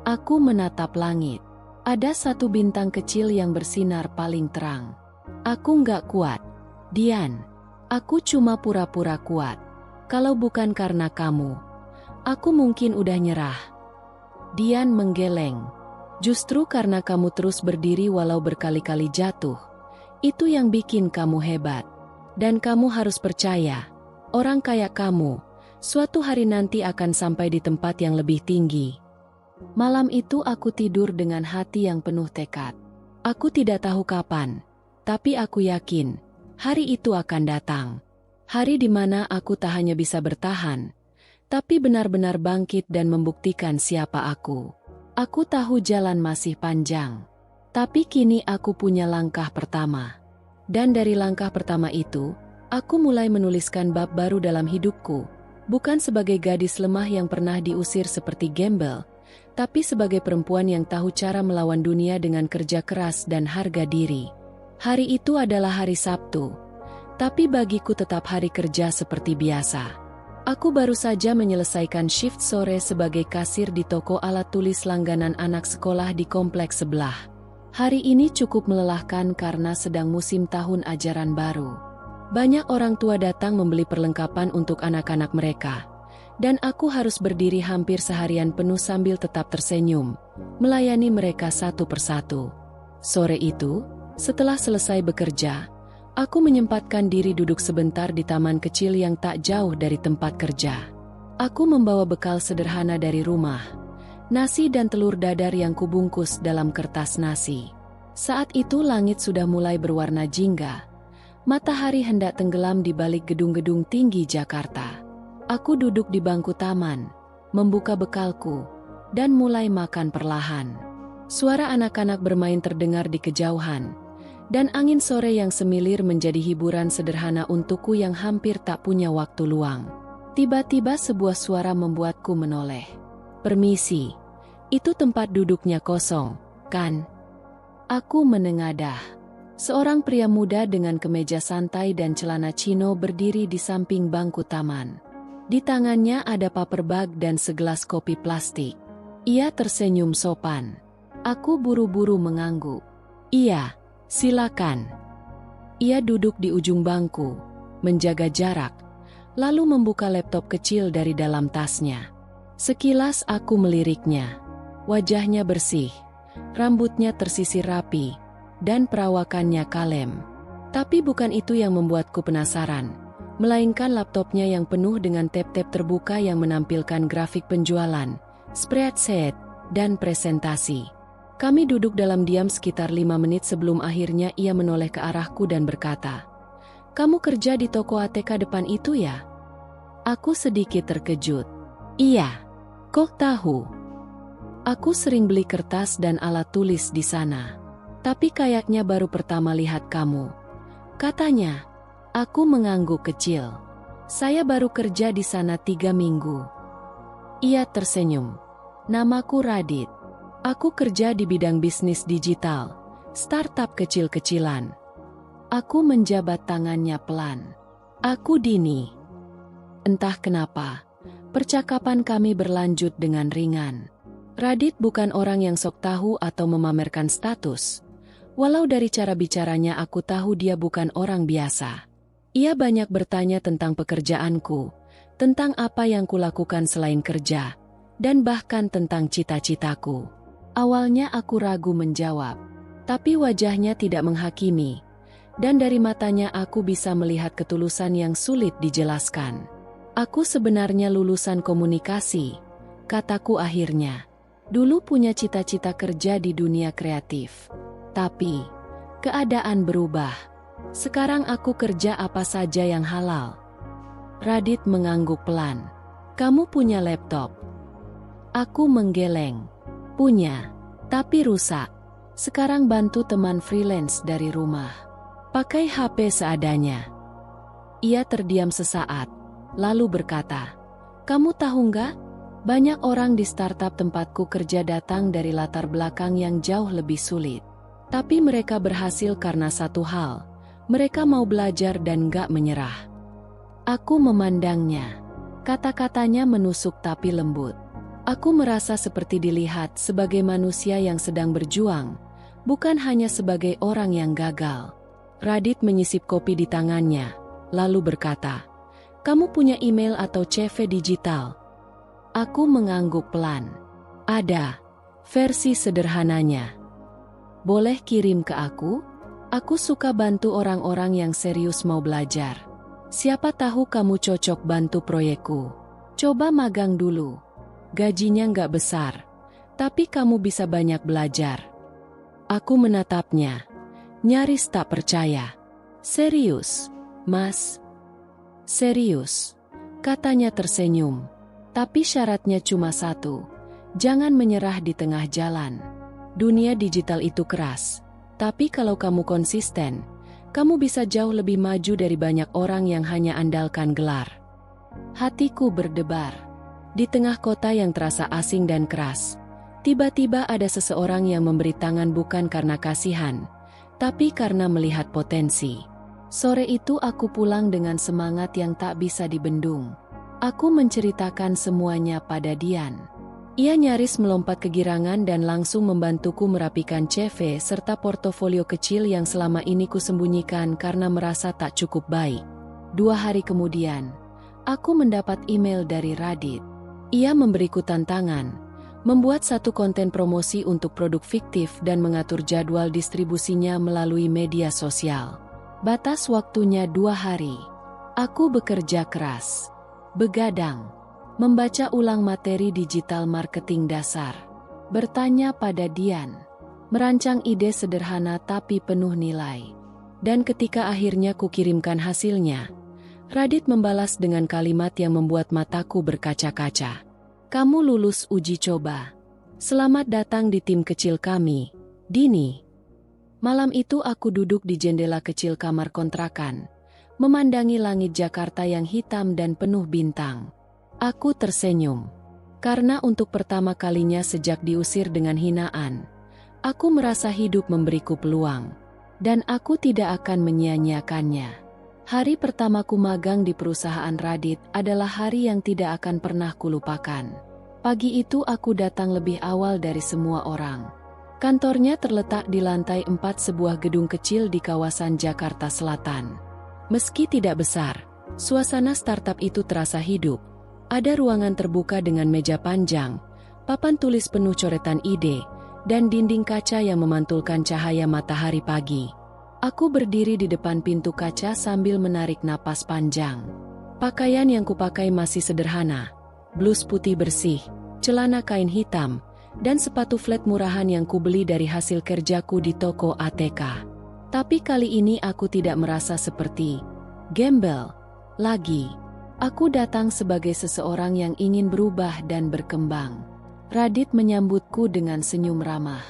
Aku menatap langit. Ada satu bintang kecil yang bersinar paling terang. "Aku nggak kuat, Dian. Aku cuma pura-pura kuat. Kalau bukan karena kamu, aku mungkin udah nyerah." Dian menggeleng. "Justru karena kamu terus berdiri walau berkali-kali jatuh, itu yang bikin kamu hebat. Dan kamu harus percaya, orang kayak kamu Suatu hari nanti akan sampai di tempat yang lebih tinggi. Malam itu aku tidur dengan hati yang penuh tekad. Aku tidak tahu kapan, tapi aku yakin hari itu akan datang. Hari di mana aku tak hanya bisa bertahan, tapi benar-benar bangkit dan membuktikan siapa aku. Aku tahu jalan masih panjang, tapi kini aku punya langkah pertama. Dan dari langkah pertama itu, aku mulai menuliskan bab baru dalam hidupku, bukan sebagai gadis lemah yang pernah diusir seperti gembel, tapi sebagai perempuan yang tahu cara melawan dunia dengan kerja keras dan harga diri. Hari itu adalah hari Sabtu. Tapi bagiku tetap hari kerja seperti biasa. Aku baru saja menyelesaikan shift sore sebagai kasir di toko alat tulis langganan anak sekolah di kompleks sebelah. Hari ini cukup melelahkan karena sedang musim tahun ajaran baru. Banyak orang tua datang membeli perlengkapan untuk anak-anak mereka. Dan aku harus berdiri hampir seharian penuh sambil tetap tersenyum, melayani mereka satu persatu. Sore itu, setelah selesai bekerja, aku menyempatkan diri duduk sebentar di taman kecil yang tak jauh dari tempat kerja. Aku membawa bekal sederhana dari rumah, nasi dan telur dadar yang kubungkus dalam kertas nasi. Saat itu langit sudah mulai berwarna jingga. Matahari hendak tenggelam di balik gedung-gedung tinggi Jakarta. Aku duduk di bangku taman, membuka bekalku, dan mulai makan perlahan. Suara anak-anak bermain terdengar di kejauhan. Dan angin sore yang semilir menjadi hiburan sederhana untukku yang hampir tak punya waktu luang. Tiba-tiba sebuah suara membuatku menoleh. "Permisi, itu tempat duduknya kosong, kan?" Aku menengadah. Seorang pria muda dengan kemeja santai dan celana chino berdiri di samping bangku taman. Di tangannya ada paper bag dan segelas kopi plastik. Ia tersenyum sopan. Aku buru-buru mengangguk. "Iya, silakan." Ia duduk di ujung bangku, menjaga jarak, lalu membuka laptop kecil dari dalam tasnya. Sekilas aku meliriknya. Wajahnya bersih, rambutnya tersisir rapi, dan perawakannya kalem. Tapi bukan itu yang membuatku penasaran, melainkan laptopnya yang penuh dengan tab-tab terbuka yang menampilkan grafik penjualan, spreadsheet, dan presentasi. Kami duduk dalam diam sekitar 5 menit sebelum akhirnya ia menoleh ke arahku dan berkata, "Kamu kerja di toko ATK depan itu ya?" Aku sedikit terkejut. "Iya, kok tahu?" "Aku sering beli kertas dan alat tulis di sana. Tapi kayaknya baru pertama lihat kamu," katanya. Aku mengangguk kecil. "Saya baru kerja di sana 3 minggu. Ia tersenyum. "Namaku Radit. Aku kerja di bidang bisnis digital, startup kecil-kecilan." Aku menjabat tangannya pelan. "Aku Dini." Entah kenapa, percakapan kami berlanjut dengan ringan. Radit bukan orang yang sok tahu atau memamerkan status. Walau dari cara bicaranya aku tahu dia bukan orang biasa. Ia banyak bertanya tentang pekerjaanku, tentang apa yang kulakukan selain kerja, dan bahkan tentang cita-citaku. Awalnya aku ragu menjawab, tapi wajahnya tidak menghakimi, dan dari matanya aku bisa melihat ketulusan yang sulit dijelaskan. "Aku sebenarnya lulusan komunikasi," kataku akhirnya. "Dulu punya cita-cita kerja di dunia kreatif. Tapi, keadaan berubah. Sekarang aku kerja apa saja yang halal." Radit mengangguk pelan. "Kamu punya laptop?" Aku menggeleng. "Punya, tapi rusak. Sekarang bantu teman freelance dari rumah. Pakai HP seadanya." Ia terdiam sesaat, lalu berkata, "Kamu tahu nggak? Banyak orang di startup tempatku kerja datang dari latar belakang yang jauh lebih sulit. Tapi mereka berhasil karena satu hal, mereka mau belajar dan nggak menyerah." Aku memandangnya. Kata-katanya menusuk tapi lembut. Aku merasa seperti dilihat sebagai manusia yang sedang berjuang, bukan hanya sebagai orang yang gagal. Radit menyisip kopi di tangannya, lalu berkata, "Kamu punya email atau CV digital?" Aku mengangguk pelan. "Ada, versi sederhananya. Boleh kirim ke aku? Aku suka bantu orang-orang yang serius mau belajar. Siapa tahu kamu cocok bantu proyekku." Coba magang dulu. Gajinya nggak besar, tapi kamu bisa banyak belajar. Aku menatapnya, nyaris tak percaya. Serius, Mas? Serius, katanya tersenyum. Tapi syaratnya cuma satu, jangan menyerah di tengah jalan. Dunia digital itu keras, tapi kalau kamu konsisten, kamu bisa jauh lebih maju dari banyak orang yang hanya andalkan gelar. Hatiku berdebar. Di tengah kota yang terasa asing dan keras, tiba-tiba ada seseorang yang memberi tangan bukan karena kasihan, tapi karena melihat potensi. Sore itu aku pulang dengan semangat yang tak bisa dibendung. Aku menceritakan semuanya pada Dian. Ia nyaris melompat kegirangan dan langsung membantuku merapikan CV serta portofolio kecil yang selama ini kusembunyikan karena merasa tak cukup baik. 2 hari kemudian, aku mendapat email dari Radit. Ia memberiku tantangan, membuat satu konten promosi untuk produk fiktif dan mengatur jadwal distribusinya melalui media sosial. Batas waktunya 2 hari. Aku bekerja keras, begadang, membaca ulang materi digital marketing dasar, bertanya pada Dian, merancang ide sederhana tapi penuh nilai. Dan ketika akhirnya kukirimkan hasilnya, Radit membalas dengan kalimat yang membuat mataku berkaca-kaca. Kamu lulus uji coba. Selamat datang di tim kecil kami, Dini. Malam itu aku duduk di jendela kecil kamar kontrakan, memandangi langit Jakarta yang hitam dan penuh bintang. Aku tersenyum. Karena untuk pertama kalinya sejak diusir dengan hinaan, aku merasa hidup memberiku peluang. Dan aku tidak akan menyia-nyiakannya. Hari pertamaku magang di perusahaan Radit adalah hari yang tidak akan pernah kulupakan. Pagi itu aku datang lebih awal dari semua orang. Kantornya terletak di lantai 4 sebuah gedung kecil di kawasan Jakarta Selatan. Meski tidak besar, suasana startup itu terasa hidup. Ada ruangan terbuka dengan meja panjang, papan tulis penuh coretan ide, dan dinding kaca yang memantulkan cahaya matahari pagi. Aku berdiri di depan pintu kaca sambil menarik napas panjang. Pakaian yang kupakai masih sederhana, blus putih bersih, celana kain hitam, dan sepatu flat murahan yang kubeli dari hasil kerjaku di toko ATK. Tapi kali ini aku tidak merasa seperti gembel lagi. Aku datang sebagai seseorang yang ingin berubah dan berkembang. Radit menyambutku dengan senyum ramah.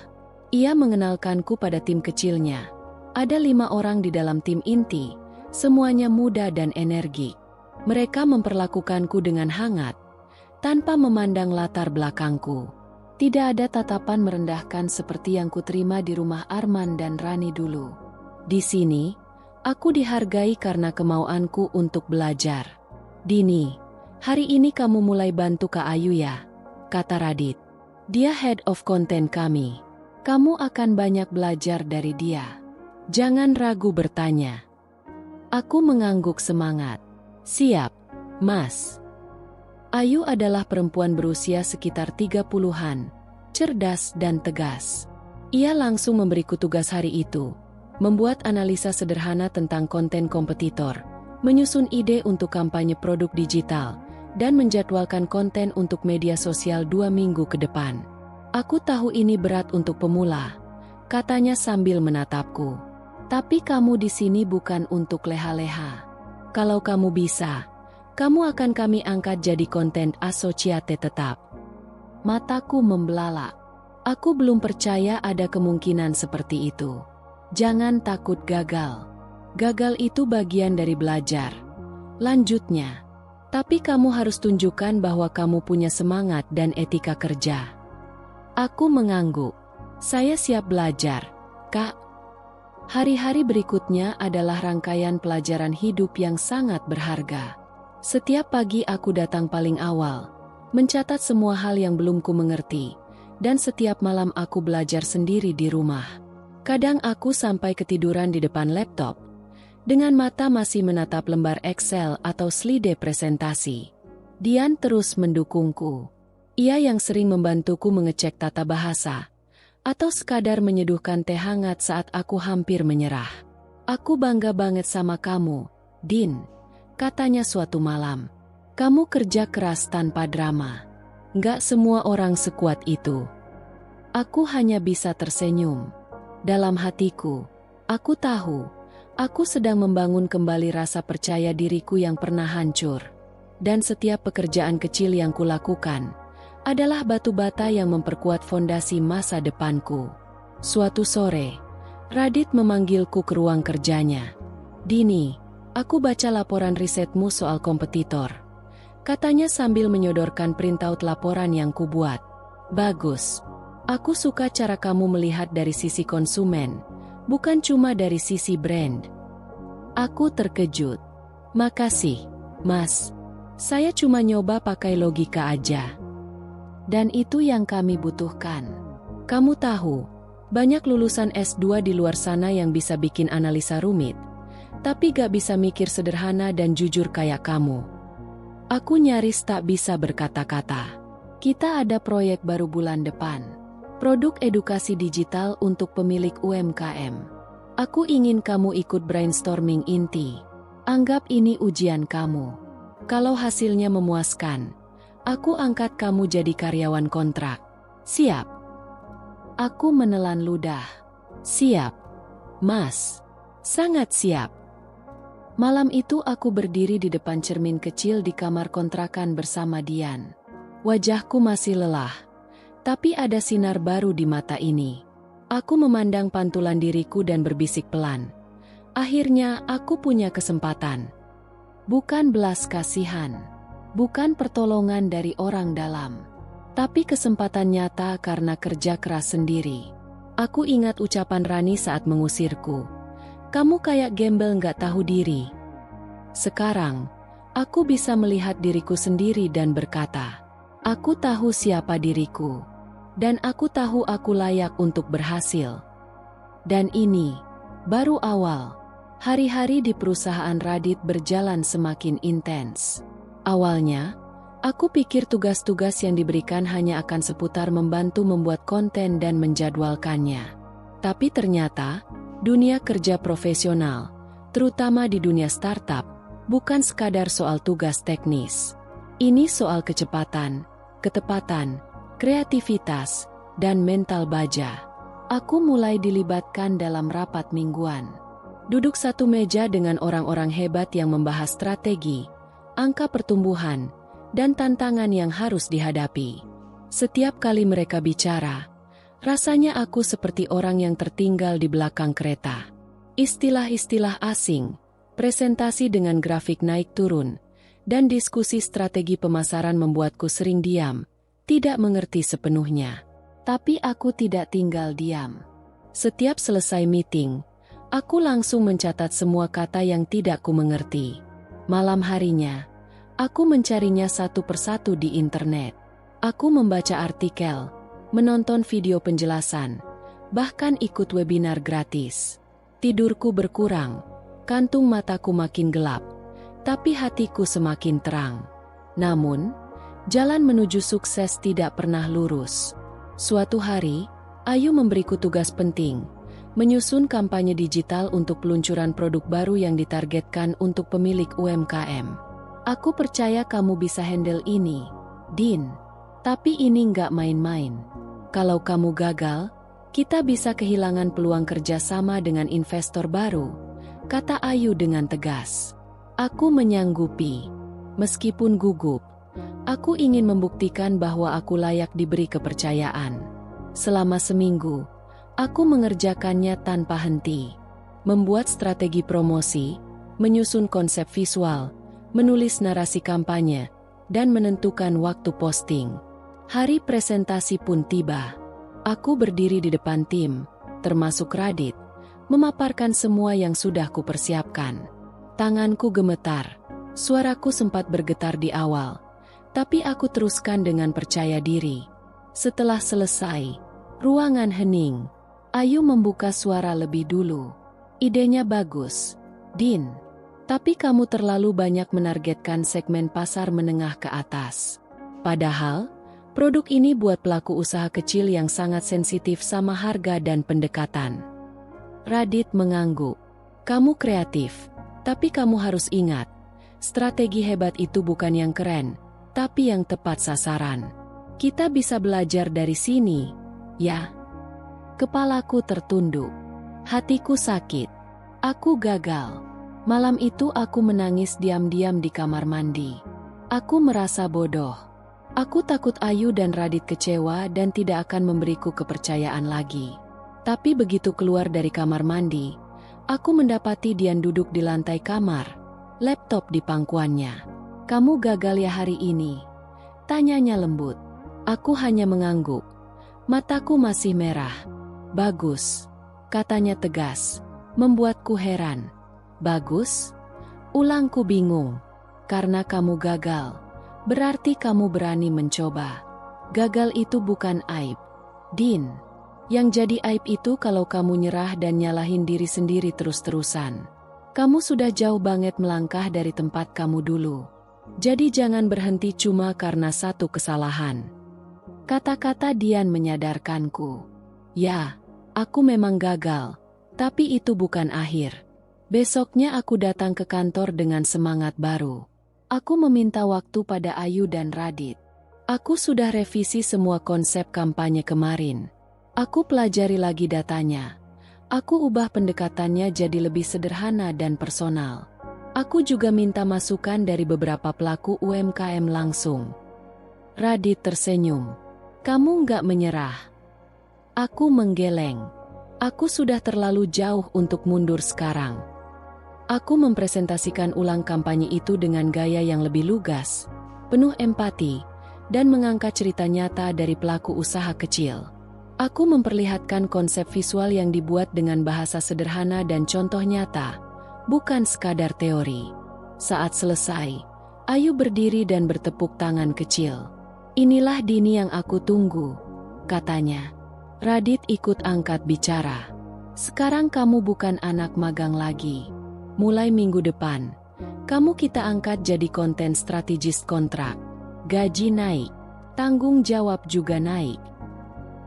Ia mengenalkanku pada tim kecilnya. Ada 5 orang di dalam tim inti, semuanya muda dan energik. Mereka memperlakukanku dengan hangat, tanpa memandang latar belakangku. Tidak ada tatapan merendahkan seperti yang kuterima di rumah Arman dan Rani dulu. Di sini, aku dihargai karena kemauanku untuk belajar. Dini, hari ini kamu mulai bantu Kak Ayu ya, kata Radit. Dia head of content kami. Kamu akan banyak belajar dari dia. Jangan ragu bertanya. Aku mengangguk semangat. Siap, Mas. Ayu adalah perempuan berusia sekitar 30-an, cerdas dan tegas. Ia langsung memberiku tugas hari itu, membuat analisa sederhana tentang konten kompetitor, menyusun ide untuk kampanye produk digital, dan menjadwalkan konten untuk media sosial 2 minggu ke depan. Aku tahu ini berat untuk pemula, katanya sambil menatapku. Tapi kamu di sini bukan untuk leha-leha. Kalau kamu bisa, kamu akan kami angkat jadi konten associate tetap. Mataku membelalak. Aku belum percaya ada kemungkinan seperti itu. Jangan takut gagal. Gagal itu bagian dari belajar. Lanjutnya. Tapi kamu harus tunjukkan bahwa kamu punya semangat dan etika kerja. Aku mengangguk. Saya siap belajar, Kak. Hari-hari berikutnya adalah rangkaian pelajaran hidup yang sangat berharga. Setiap pagi aku datang paling awal, mencatat semua hal yang belum ku mengerti, dan setiap malam aku belajar sendiri di rumah. Kadang aku sampai ketiduran di depan laptop, dengan mata masih menatap lembar Excel atau slide presentasi. Dian terus mendukungku. Ia yang sering membantuku mengecek tata bahasa, atau sekadar menyeduhkan teh hangat saat aku hampir menyerah. Aku bangga banget sama kamu, Din, katanya suatu malam. Kamu kerja keras tanpa drama. Nggak semua orang sekuat itu. Aku hanya bisa tersenyum. Dalam hatiku, aku tahu, aku sedang membangun kembali rasa percaya diriku yang pernah hancur. Dan setiap pekerjaan kecil yang kulakukan adalah batu bata yang memperkuat fondasi masa depanku. Suatu sore, Radit memanggilku ke ruang kerjanya. "Dini, aku baca laporan risetmu soal kompetitor," katanya sambil menyodorkan printout laporan yang kubuat. "Bagus. Aku suka cara kamu melihat dari sisi konsumen, bukan cuma dari sisi brand." Aku terkejut. "Makasih, Mas. Saya cuma nyoba pakai logika aja. Dan itu yang kami butuhkan. Kamu tahu, banyak lulusan S2 di luar sana yang bisa bikin analisa rumit, tapi gak bisa mikir sederhana dan jujur kayak kamu." Aku nyaris tak bisa berkata-kata. "Kita ada proyek baru bulan depan. Produk edukasi digital untuk pemilik UMKM. Aku ingin kamu ikut brainstorming inti. Anggap ini ujian kamu. Kalau hasilnya memuaskan, aku angkat kamu jadi karyawan kontrak. Siap?" Aku menelan ludah. "Siap, Mas. Sangat siap." Malam itu aku berdiri di depan cermin kecil di kamar kontrakan bersama Dian. Wajahku masih lelah, tapi ada sinar baru di mata ini. Aku memandang pantulan diriku dan berbisik pelan. Akhirnya aku punya kesempatan. Bukan belas kasihan, bukan pertolongan dari orang dalam, tapi kesempatan nyata karena kerja keras sendiri. Aku ingat ucapan Rani saat mengusirku. "Kamu kayak gembel nggak tahu diri." Sekarang, aku bisa melihat diriku sendiri dan berkata, aku tahu siapa diriku. Dan aku tahu aku layak untuk berhasil. Dan ini baru awal. Hari-hari di perusahaan Radit berjalan semakin intens. Awalnya, aku pikir tugas-tugas yang diberikan hanya akan seputar membantu membuat konten dan menjadwalkannya. Tapi ternyata, dunia kerja profesional, terutama di dunia startup, bukan sekadar soal tugas teknis. Ini soal kecepatan, ketepatan, kreativitas, dan mental baja. Aku mulai dilibatkan dalam rapat mingguan. Duduk satu meja dengan orang-orang hebat yang membahas strategi, angka pertumbuhan, dan tantangan yang harus dihadapi. Setiap kali mereka bicara, rasanya aku seperti orang yang tertinggal di belakang kereta. Istilah-istilah asing, presentasi dengan grafik naik turun, dan diskusi strategi pemasaran membuatku sering diam, tidak mengerti sepenuhnya. Tapi aku tidak tinggal diam. Setiap selesai meeting, aku langsung mencatat semua kata yang tidak ku mengerti. Malam harinya, aku mencarinya satu persatu di internet. Aku membaca artikel, menonton video penjelasan, bahkan ikut webinar gratis. Tidurku berkurang, kantung mataku makin gelap, tapi hatiku semakin terang. Namun, jalan menuju sukses tidak pernah lurus. Suatu hari, Ayu memberiku tugas penting, menyusun kampanye digital untuk peluncuran produk baru yang ditargetkan untuk pemilik UMKM. Aku percaya kamu bisa handle ini, Din. Tapi ini nggak main-main. Kalau kamu gagal, kita bisa kehilangan peluang kerjasama dengan investor baru, kata Ayu dengan tegas. Aku menyanggupi. Meskipun gugup, aku ingin membuktikan bahwa aku layak diberi kepercayaan. Selama seminggu, aku mengerjakannya tanpa henti. Membuat strategi promosi, menyusun konsep visual, menulis narasi kampanye, dan menentukan waktu posting. Hari presentasi pun tiba. Aku berdiri di depan tim, termasuk Radit, memaparkan semua yang sudah kupersiapkan. Tanganku gemetar, suaraku sempat bergetar di awal, tapi aku teruskan dengan percaya diri. Setelah selesai, ruangan hening. Ayu membuka suara lebih dulu. Idenya bagus, Din. Tapi kamu terlalu banyak menargetkan segmen pasar menengah ke atas. Padahal, produk ini buat pelaku usaha kecil yang sangat sensitif sama harga dan pendekatan. Radit mengangguk. Kamu kreatif, tapi kamu harus ingat, Strategi hebat itu bukan yang keren, tapi yang tepat sasaran. Kita bisa belajar dari sini, ya. Kepalaku tertunduk. Hatiku sakit. Aku gagal. Malam itu aku menangis diam-diam di kamar mandi. Aku merasa bodoh. Aku takut Ayu dan Radit kecewa dan tidak akan memberiku kepercayaan lagi. Tapi begitu keluar dari kamar mandi, aku mendapati Dian duduk di lantai kamar, laptop di pangkuannya. "Kamu gagal ya hari ini?" tanyanya lembut. Aku hanya mengangguk. Mataku masih merah. "Bagus," katanya tegas, membuatku heran. "Bagus?" Ulangku bingung. "Karena kamu gagal, berarti kamu berani mencoba. Gagal itu bukan aib, Din. Yang jadi aib itu kalau kamu nyerah dan nyalahin diri sendiri terus-terusan. Kamu sudah jauh banget melangkah dari tempat kamu dulu. Jadi jangan berhenti cuma karena satu kesalahan." Kata-kata Dian menyadarkanku. Ya, aku memang gagal, tapi itu bukan akhir. Besoknya aku datang ke kantor dengan semangat baru. Aku meminta waktu pada Ayu dan Radit. Aku sudah revisi semua konsep kampanye kemarin. Aku pelajari lagi datanya. Aku ubah pendekatannya jadi lebih sederhana dan personal. Aku juga minta masukan dari beberapa pelaku UMKM langsung. Radit tersenyum. "Kamu nggak menyerah?" Aku menggeleng. Aku sudah terlalu jauh untuk mundur sekarang. Aku mempresentasikan ulang kampanye itu dengan gaya yang lebih lugas, penuh empati, dan mengangkat cerita nyata dari pelaku usaha kecil. Aku memperlihatkan konsep visual yang dibuat dengan bahasa sederhana dan contoh nyata, bukan sekadar teori. Saat selesai, Ayu berdiri dan bertepuk tangan kecil. "Inilah Dini yang aku tunggu," katanya. Radit ikut angkat bicara. "Sekarang kamu bukan anak magang lagi. Mulai minggu depan, kamu kita angkat jadi konten strategis kontrak. Gaji naik, tanggung jawab juga naik."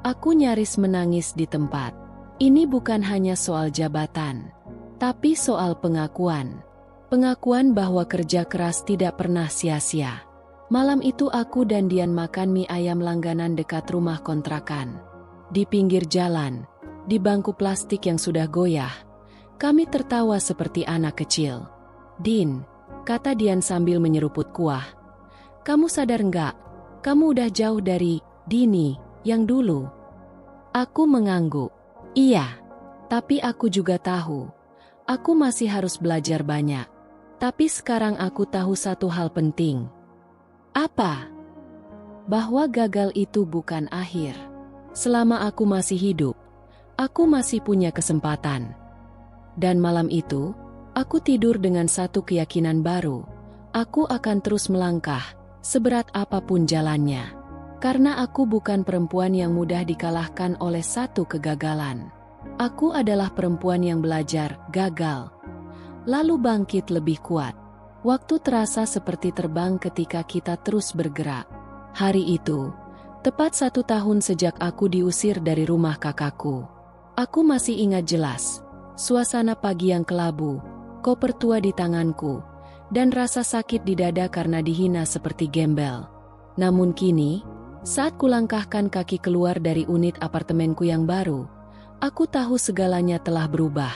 Aku nyaris menangis di tempat. Ini bukan hanya soal jabatan, tapi soal pengakuan. Pengakuan bahwa kerja keras tidak pernah sia-sia. Malam itu aku dan Dian makan mie ayam langganan dekat rumah kontrakan. Di pinggir jalan, di bangku plastik yang sudah goyah, kami tertawa seperti anak kecil. "Din," kata Dian sambil menyeruput kuah. "Kamu sadar nggak? Kamu udah jauh dari Dini yang dulu." Aku mengangguk. "Iya, tapi aku juga tahu. Aku masih harus belajar banyak. Tapi sekarang aku tahu satu hal penting." "Apa?" "Bahwa gagal itu bukan akhir. Selama aku masih hidup, aku masih punya kesempatan." Dan malam itu, aku tidur dengan satu keyakinan baru. Aku akan terus melangkah, seberat apapun jalannya. Karena aku bukan perempuan yang mudah dikalahkan oleh satu kegagalan. Aku adalah perempuan yang belajar, gagal, lalu bangkit lebih kuat. Waktu terasa seperti terbang ketika kita terus bergerak. Hari itu, tepat 1 tahun sejak aku diusir dari rumah kakakku. Aku masih ingat jelas. Suasana pagi yang kelabu, koper tua di tanganku, dan rasa sakit di dada karena dihina seperti gembel. Namun kini, saat kulangkahkan kaki keluar dari unit apartemenku yang baru, aku tahu segalanya telah berubah.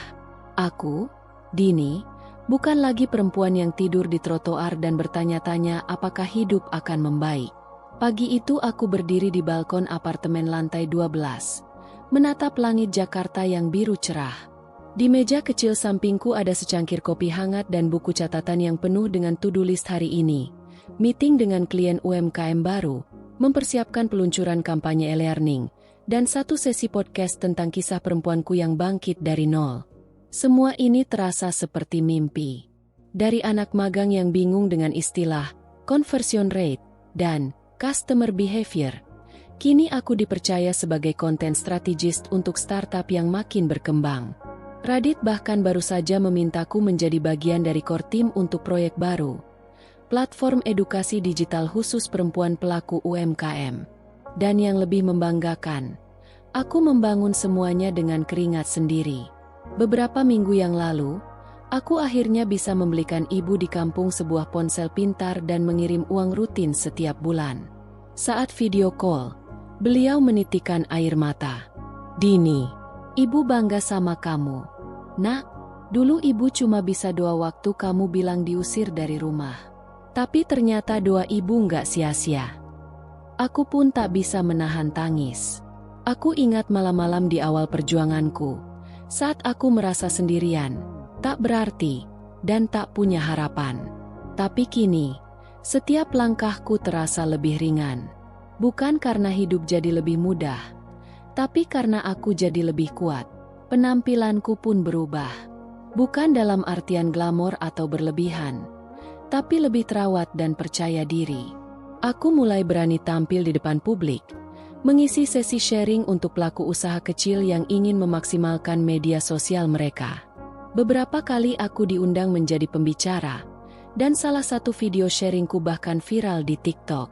Aku, Dini, bukan lagi perempuan yang tidur di trotoar dan bertanya-tanya apakah hidup akan membaik. Pagi itu aku berdiri di balkon apartemen lantai 12, menatap langit Jakarta yang biru cerah. Di meja kecil sampingku ada secangkir kopi hangat dan buku catatan yang penuh dengan to-do list hari ini. Meeting dengan klien UMKM baru, mempersiapkan peluncuran kampanye e-learning, dan satu sesi podcast tentang kisah perempuanku yang bangkit dari nol. Semua ini terasa seperti mimpi. Dari anak magang yang bingung dengan istilah conversion rate dan customer behavior, kini aku dipercaya sebagai konten strategis untuk startup yang makin berkembang. Radit bahkan baru saja memintaku menjadi bagian dari core team untuk proyek baru, platform edukasi digital khusus perempuan pelaku UMKM. Dan yang lebih membanggakan, aku membangun semuanya dengan keringat sendiri. Beberapa minggu yang lalu, Aku akhirnya bisa membelikan ibu di kampung sebuah ponsel pintar dan mengirim uang rutin setiap bulan. Saat video call, beliau menitikkan air mata. "Dini, ibu bangga sama kamu. Nak, dulu ibu cuma bisa doa waktu kamu bilang diusir dari rumah. Tapi ternyata doa ibu nggak sia-sia." Aku pun tak bisa menahan tangis. Aku ingat malam-malam di awal perjuanganku, saat aku merasa sendirian, tak berarti, dan tak punya harapan. Tapi kini, setiap langkahku terasa lebih ringan. Bukan karena hidup jadi lebih mudah, tapi karena aku jadi lebih kuat. Penampilanku pun berubah. Bukan dalam artian glamor atau berlebihan, tapi lebih terawat dan percaya diri. Aku mulai berani tampil di depan publik, mengisi sesi sharing untuk pelaku usaha kecil yang ingin memaksimalkan media sosial mereka. Beberapa kali aku diundang menjadi pembicara, dan salah satu video sharingku bahkan viral di TikTok.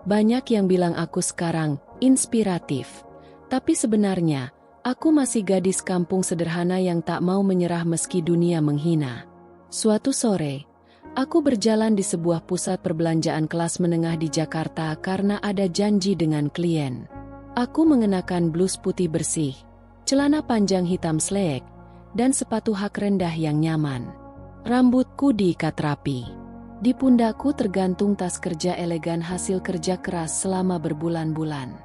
Banyak yang bilang aku sekarang inspiratif, tapi sebenarnya aku masih gadis kampung sederhana yang tak mau menyerah meski dunia menghina. Suatu sore, aku berjalan di sebuah pusat perbelanjaan kelas menengah di Jakarta karena ada janji dengan klien. Aku mengenakan blus putih bersih, celana panjang hitam sleek, dan sepatu hak rendah yang nyaman. Rambutku diikat rapi. Di pundakku tergantung tas kerja elegan hasil kerja keras selama berbulan-bulan.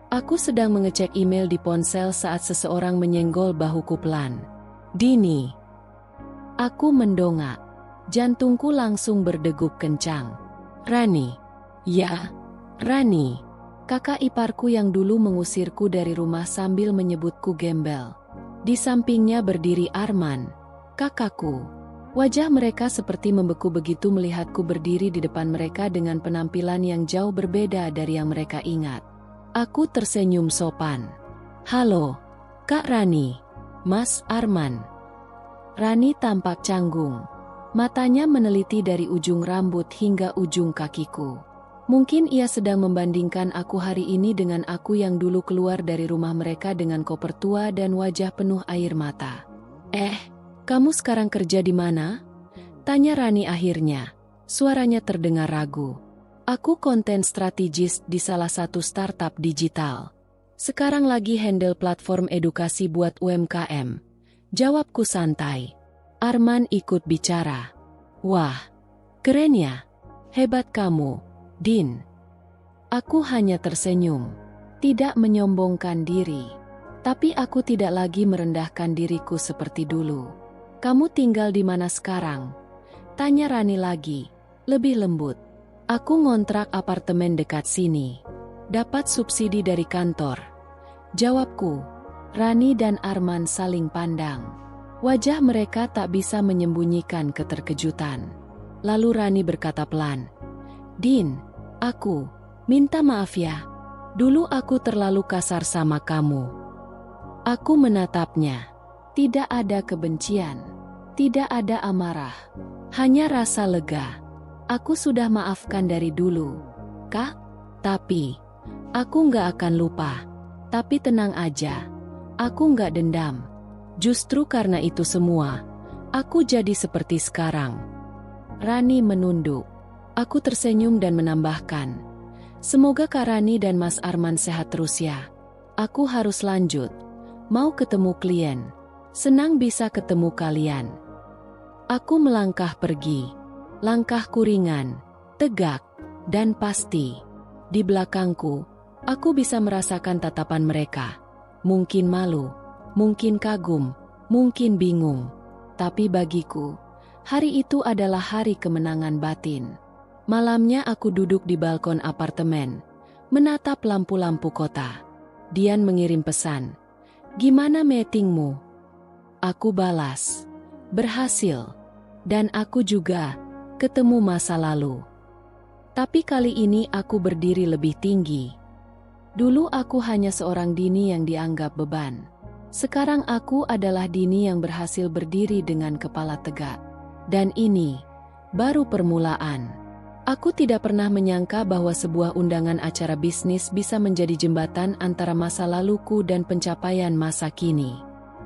Aku sedang mengecek email di ponsel saat seseorang menyenggol bahuku pelan. "Dini." Aku mendongak. Jantungku langsung berdegup kencang. "Rani." "Ya, Rani." Kakak iparku yang dulu mengusirku dari rumah sambil menyebutku gembel. Di sampingnya berdiri Arman, kakakku. Wajah mereka seperti membeku begitu melihatku berdiri di depan mereka dengan penampilan yang jauh berbeda dari yang mereka ingat. Aku tersenyum sopan. "Halo, Kak Rani, Mas Arman." Rani tampak canggung. Matanya meneliti dari ujung rambut hingga ujung kakiku. Mungkin ia sedang membandingkan aku hari ini dengan aku yang dulu keluar dari rumah mereka dengan koper tua dan wajah penuh air mata. Kamu sekarang kerja di mana?" tanya Rani akhirnya. Suaranya terdengar ragu. "Aku konten strategis di salah satu startup digital. Sekarang lagi handle platform edukasi buat UMKM." Jawabku santai. Arman ikut bicara. "Wah, keren ya. Hebat kamu, Din." Aku hanya tersenyum, tidak menyombongkan diri. Tapi aku tidak lagi merendahkan diriku seperti dulu. "Kamu tinggal di mana sekarang?" tanya Rani lagi, lebih lembut. "Aku ngontrak apartemen dekat sini. Dapat subsidi dari kantor." Jawabku. Rani dan Arman saling pandang. Wajah mereka tak bisa menyembunyikan keterkejutan. Lalu Rani berkata pelan, "Din, aku minta maaf ya. Dulu aku terlalu kasar sama kamu." Aku menatapnya. Tidak ada kebencian, tidak ada amarah, hanya rasa lega. "Aku sudah maafkan dari dulu, Kak. Tapi aku nggak akan lupa. Tapi tenang aja, aku nggak dendam. Justru karena itu semua, aku jadi seperti sekarang." Rani menunduk. Aku tersenyum dan menambahkan, "Semoga Kak Rani dan Mas Arman sehat terus ya. Aku harus lanjut. Mau ketemu klien. Senang bisa ketemu kalian." Aku melangkah pergi. Langkahku ringan, tegak, dan pasti. Di belakangku, aku bisa merasakan tatapan mereka. Mungkin malu, mungkin kagum, mungkin bingung. Tapi bagiku, hari itu adalah hari kemenangan batin. Malamnya aku duduk di balkon apartemen, menatap lampu-lampu kota. Dian mengirim pesan, "Gimana meetingmu?" Aku balas, "Berhasil." Dan aku juga ketemu masa lalu. Tapi kali ini aku berdiri lebih tinggi. Dulu aku hanya seorang Dini yang dianggap beban. Sekarang aku adalah Dini yang berhasil berdiri dengan kepala tegak. Dan ini baru permulaan. Aku tidak pernah menyangka bahwa sebuah undangan acara bisnis bisa menjadi jembatan antara masa laluku dan pencapaian masa kini.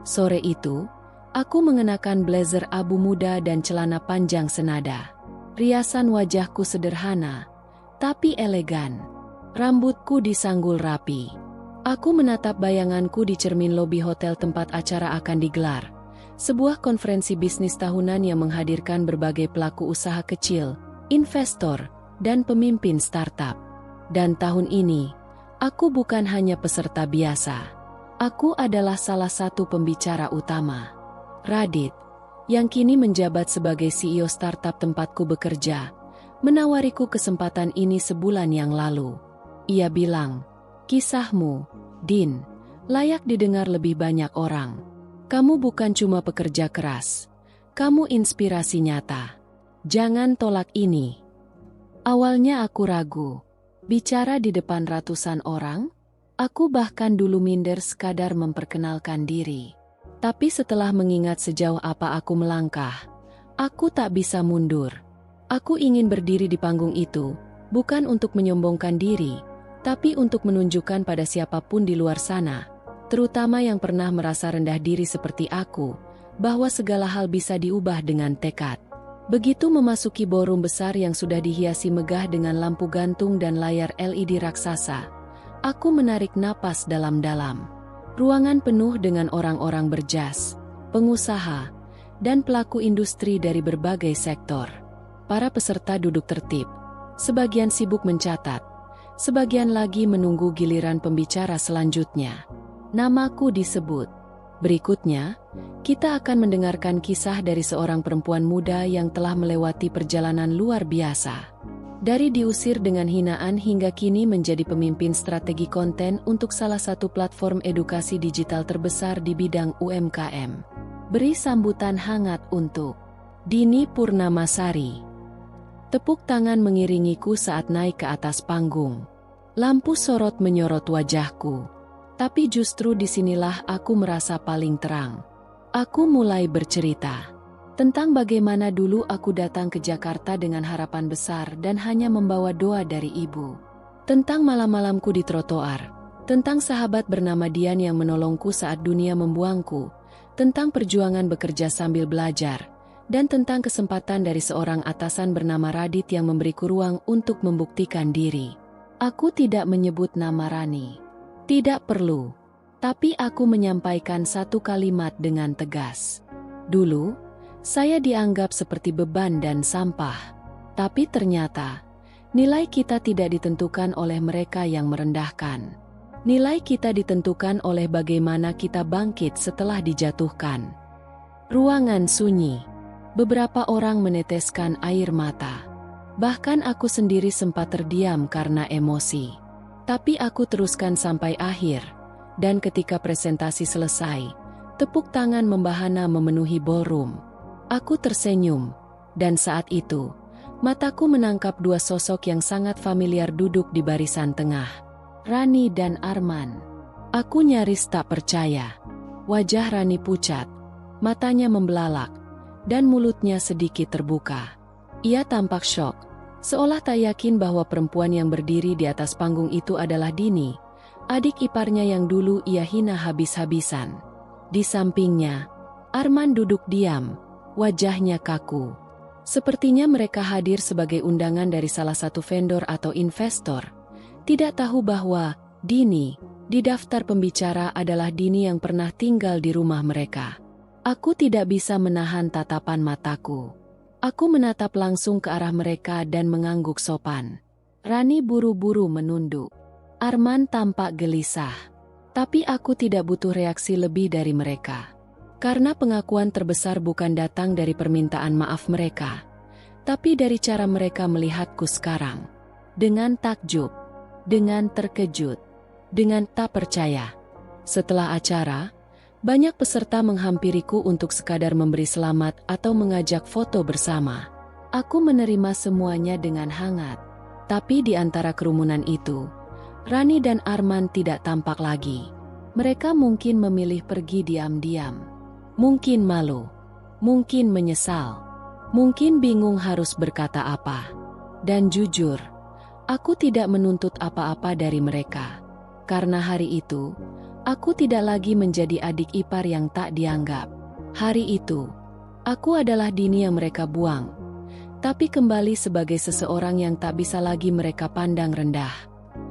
Sore itu, Aku mengenakan blazer abu muda dan celana panjang senada. Riasan wajahku sederhana, tapi elegan. Rambutku disanggul rapi. Aku menatap bayanganku di cermin lobi hotel tempat acara akan digelar. Sebuah konferensi bisnis tahunan yang menghadirkan berbagai pelaku usaha kecil, investor, dan pemimpin startup. Dan tahun ini, aku bukan hanya peserta biasa. Aku adalah salah satu pembicara utama. Radit, yang kini menjabat sebagai CEO startup tempatku bekerja, menawariku kesempatan ini sebulan yang lalu. Ia bilang, "Kisahmu, Din, layak didengar lebih banyak orang. Kamu bukan cuma pekerja keras, kamu inspirasi nyata. Jangan tolak ini." Awalnya aku ragu. Bicara di depan ratusan orang, aku bahkan dulu minder sekadar memperkenalkan diri. Tapi setelah mengingat sejauh apa aku melangkah, aku tak bisa mundur. Aku ingin berdiri di panggung itu, bukan untuk menyombongkan diri, tapi untuk menunjukkan pada siapapun di luar sana, terutama yang pernah merasa rendah diri seperti aku, bahwa segala hal bisa diubah dengan tekad. Begitu memasuki ballroom besar yang sudah dihiasi megah dengan lampu gantung dan layar LED raksasa, aku menarik napas dalam-dalam. Ruangan penuh dengan orang-orang berjas, pengusaha, dan pelaku industri dari berbagai sektor. Para peserta duduk tertib, sebagian sibuk mencatat, sebagian lagi menunggu giliran pembicara selanjutnya. Namaku disebut. Berikutnya, kita akan mendengarkan kisah dari seorang perempuan muda yang telah melewati perjalanan luar biasa. Dari diusir dengan hinaan hingga kini menjadi pemimpin strategi konten untuk salah satu platform edukasi digital terbesar di bidang UMKM. Beri sambutan hangat untuk Dini Purnamasari. Tepuk tangan mengiringiku saat naik ke atas panggung. Lampu sorot menyorot wajahku. Tapi justru disinilah aku merasa paling terang. Aku mulai bercerita tentang bagaimana dulu aku datang ke Jakarta dengan harapan besar dan hanya membawa doa dari ibu. Tentang malam-malamku di trotoar. Tentang sahabat bernama Dian yang menolongku saat dunia membuangku. Tentang perjuangan bekerja sambil belajar. Dan tentang kesempatan dari seorang atasan bernama Radit yang memberiku ruang untuk membuktikan diri. Aku tidak menyebut nama Rani. Tidak perlu. Tapi aku menyampaikan satu kalimat dengan tegas. Dulu, saya dianggap seperti beban dan sampah. Tapi ternyata, nilai kita tidak ditentukan oleh mereka yang merendahkan. Nilai kita ditentukan oleh bagaimana kita bangkit setelah dijatuhkan. Ruangan sunyi. Beberapa orang meneteskan air mata. Bahkan aku sendiri sempat terdiam karena emosi. Tapi aku teruskan sampai akhir. Dan ketika presentasi selesai, tepuk tangan membahana memenuhi ballroom. Aku tersenyum, dan saat itu, mataku menangkap dua sosok yang sangat familiar duduk di barisan tengah. Rani dan Arman. Aku nyaris tak percaya. Wajah Rani pucat, matanya membelalak, dan mulutnya sedikit terbuka. Ia tampak syok, seolah tak yakin bahwa perempuan yang berdiri di atas panggung itu adalah Dini, adik iparnya yang dulu ia hina habis-habisan. Di sampingnya, Arman duduk diam. Wajahnya kaku. Sepertinya mereka hadir sebagai undangan dari salah satu vendor atau investor. Tidak tahu bahwa Dini, di daftar pembicara adalah Dini yang pernah tinggal di rumah mereka. Aku tidak bisa menahan tatapan mataku. Aku menatap langsung ke arah mereka dan mengangguk sopan. Rani buru-buru menunduk. Arman tampak gelisah. Tapi aku tidak butuh reaksi lebih dari mereka. Karena pengakuan terbesar bukan datang dari permintaan maaf mereka, tapi dari cara mereka melihatku sekarang. Dengan takjub, dengan terkejut, dengan tak percaya. Setelah acara, banyak peserta menghampiriku untuk sekadar memberi selamat atau mengajak foto bersama. Aku menerima semuanya dengan hangat. Tapi di antara kerumunan itu, Rani dan Arman tidak tampak lagi. Mereka mungkin memilih pergi diam-diam. Mungkin malu, mungkin menyesal, mungkin bingung harus berkata apa. Dan jujur, aku tidak menuntut apa-apa dari mereka. Karena hari itu, aku tidak lagi menjadi adik ipar yang tak dianggap. Hari itu, aku adalah Dini yang mereka buang, tapi kembali sebagai seseorang yang tak bisa lagi mereka pandang rendah.